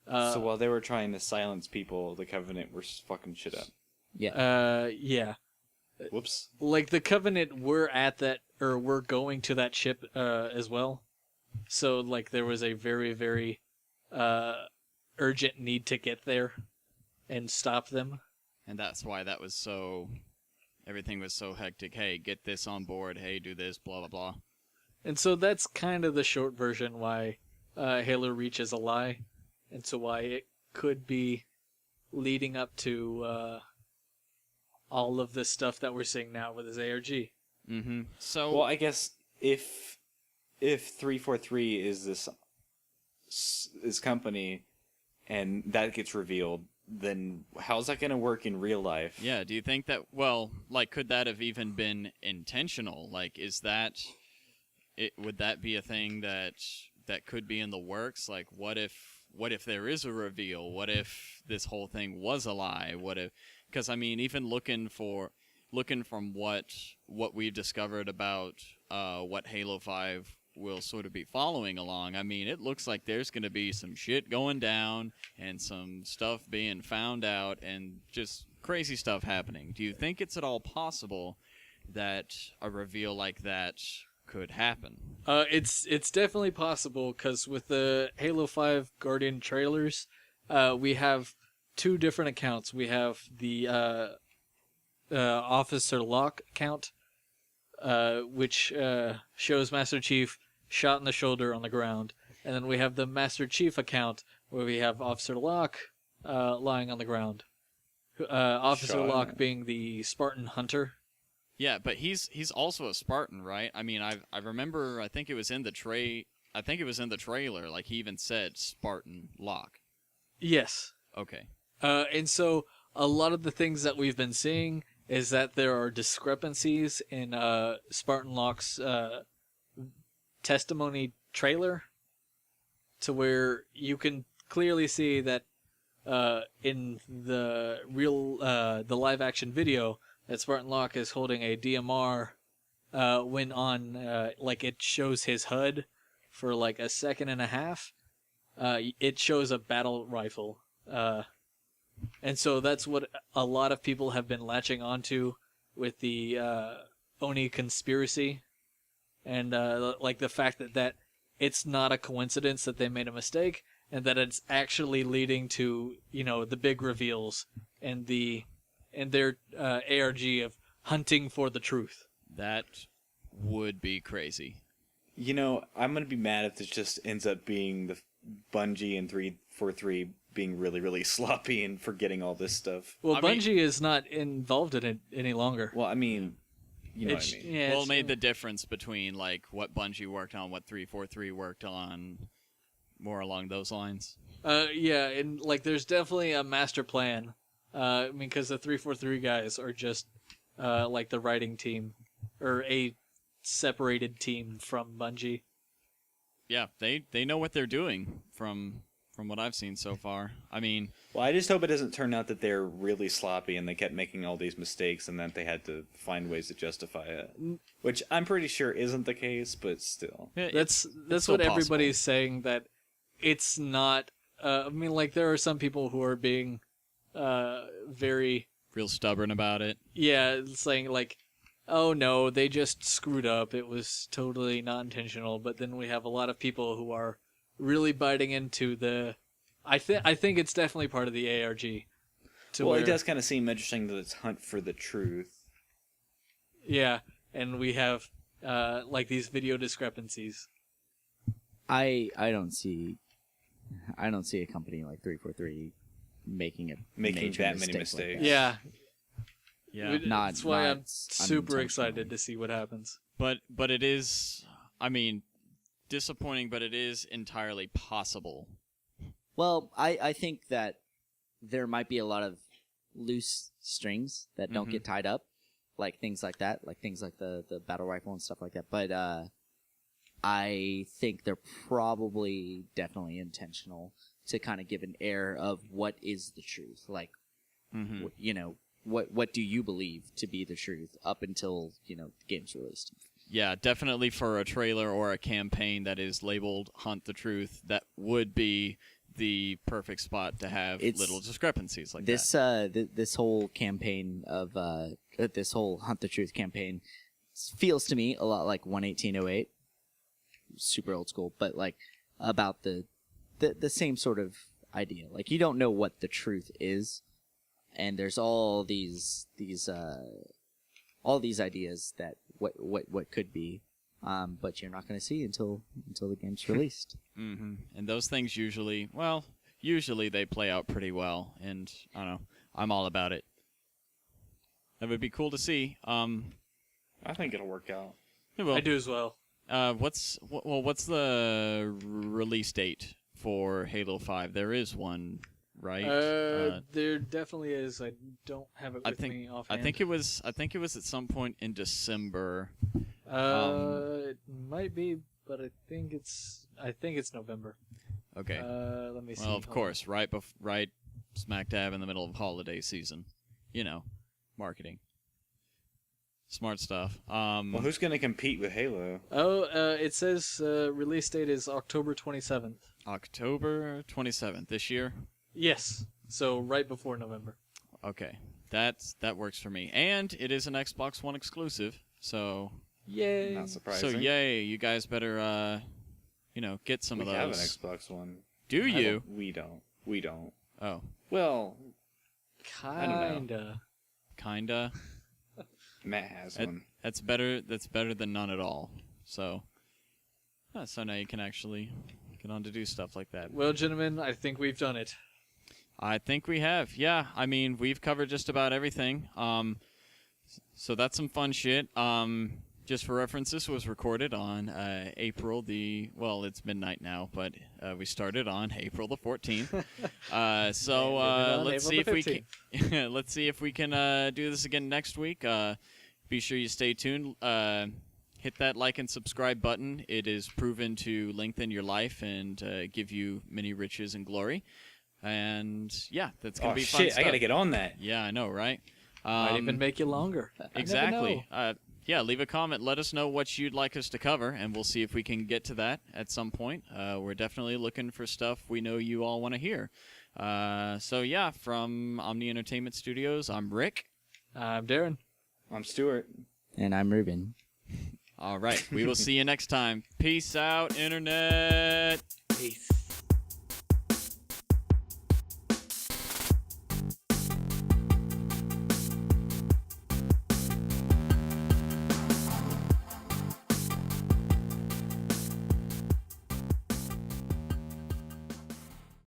So while they were trying to silence people, the Covenant were fucking shit up. Yeah. Whoops. Like, the Covenant were at that, or were going to that ship as well. So, like, there was a very, very urgent need to get there and stop them. And that's why that was so... Everything was so hectic. Hey, get this on board. Hey, do this, blah, blah, blah. And so that's kind of the short version why Halo Reach is a lie, and so why it could be leading up to all of the stuff that we're seeing now with his ARG. Mm-hmm. So... Well, I guess if 343 is this company, and that gets revealed, then how's that going to work in real life? Yeah, do you think that, well, like, could that have even been intentional? Like, is that, would that be a thing that could be in the works? Like, what if there is a reveal? What if this whole thing was a lie? What if, because, I mean, even looking from what we've discovered about what Halo 5 will sort of be following along, I mean, it looks like there's going to be some shit going down and some stuff being found out and just crazy stuff happening. Do you think it's at all possible that a reveal like that could happen? It's definitely possible, because with the Halo 5 Guardian trailers, we have 2 different accounts. We have the Officer Locke account, which shows Master Chief shot in the shoulder on the ground. And then we have the Master Chief account, where we have Officer Locke lying on the ground. Officer Shot. Locke being the Spartan hunter. Yeah, but he's also a Spartan, right? I mean, I remember, I think it was in the trailer, like he even said Spartan Locke. Yes. Okay. And so a lot of the things that we've been seeing is that there are discrepancies in Spartan Locke's testimony trailer, to where you can clearly see that in the the live action video that Spartan Locke is holding a DMR when on like it shows his HUD for like a second and a half. It shows a battle rifle. And so that's what a lot of people have been latching onto with the Oni conspiracy, and like the fact that it's not a coincidence that they made a mistake, and that it's actually leading to, you know, the big reveals and their ARG of hunting for the truth. That would be crazy. You know, I'm going to be mad if this just ends up being the Bungie and 343 being really, really sloppy and forgetting all this stuff. Well, I mean- Bungie is not involved in it any longer. Well, I mean, you know what I mean. Yeah, Well, it's- made the difference between like what Bungie worked on, what 343 worked on, more along those lines. Yeah, and like there's definitely a master plan. I mean, because the 343 guys are just like the writing team, or a separated team from Bungie. Yeah, they know what they're doing from what I've seen so far. I mean, Well, I just hope it doesn't turn out that they're really sloppy and they kept making all these mistakes and that they had to find ways to justify it. Which I'm pretty sure isn't the case, but still. That's still what possible. everybody's saying, that it's not. I mean, like there are some people who are being very real stubborn about it. saying like, oh no, they just screwed up. It was totally not intentional. But then we have a lot of people who are really biting into the. I think it's definitely part of the ARG. Well, it does kind of seem interesting that it's hunt for the truth. Yeah, and we have like these video discrepancies. I don't see a company like 343 making a Making major that many mistake like mistakes. that. Yeah, Yeah, that's why I'm not super unintentional. excited to see what happens. but it is. I mean, disappointing, but it is entirely possible. Well, I think that there might be a lot of loose strings that don't get tied up, like things like that, like things like the battle rifle and stuff like that. But I think they're probably definitely intentional to kind of give an air of what is the truth. Like, you know, what do you believe to be the truth up until, you know, the game's released? Yeah, definitely for a trailer or a campaign that is labeled Hunt the Truth, that would be the perfect spot to have little discrepancies like that. This whole campaign of this whole Hunt the Truth campaign feels to me a lot like 11808, super old school, but like about the same sort of idea. Like, you don't know what the truth is, and there's all these ideas that what could be, but you're not going to see until the game's released. And those things usually they play out pretty well, and I don't know, I'm all about it. That would be cool to see. I think it'll work out. It will. I do as well. What's the release date for Halo 5? There is one, right? There definitely is. I don't have it with me offhand. I think it was at some point in December. It might be, but I think it's November. Okay. Let me see. Well, of course, right smack dab in the middle of holiday season. You know, marketing. Smart stuff. Well, who's going to compete with Halo? It says release date is October 27th. October 27th this year? Yes. So right before November. Okay. That works for me. And it is an Xbox One exclusive, so yay. Not surprising. So yay, you guys better get some of those. We have an Xbox One. Do you? We don't. Oh. Well, Kinda. Matt has one. That's better than none at all. So now you can actually get on to do stuff like that. Well, gentlemen, I think we've done it. I think we have. Yeah, I mean, we've covered just about everything. So that's some fun shit. Just for reference, this was recorded on April it's midnight now, but we started on April the 14th. Let's see if we can do this again next week. Be sure you stay tuned. Hit that like and subscribe button. It is proven to lengthen your life and give you many riches and glory. And yeah, that's gonna be fun stuff. I gotta get on that. Yeah, I know, right? Might even make you longer. Exactly. Yeah, leave a comment. Let us know what you'd like us to cover, and we'll see if we can get to that at some point. We're definitely looking for stuff we know you all want to hear. So yeah, from Omni Entertainment Studios, I'm Rick. I'm Darren. I'm Stuart. And I'm Ruben. All right, we will see you next time. Peace out, Internet.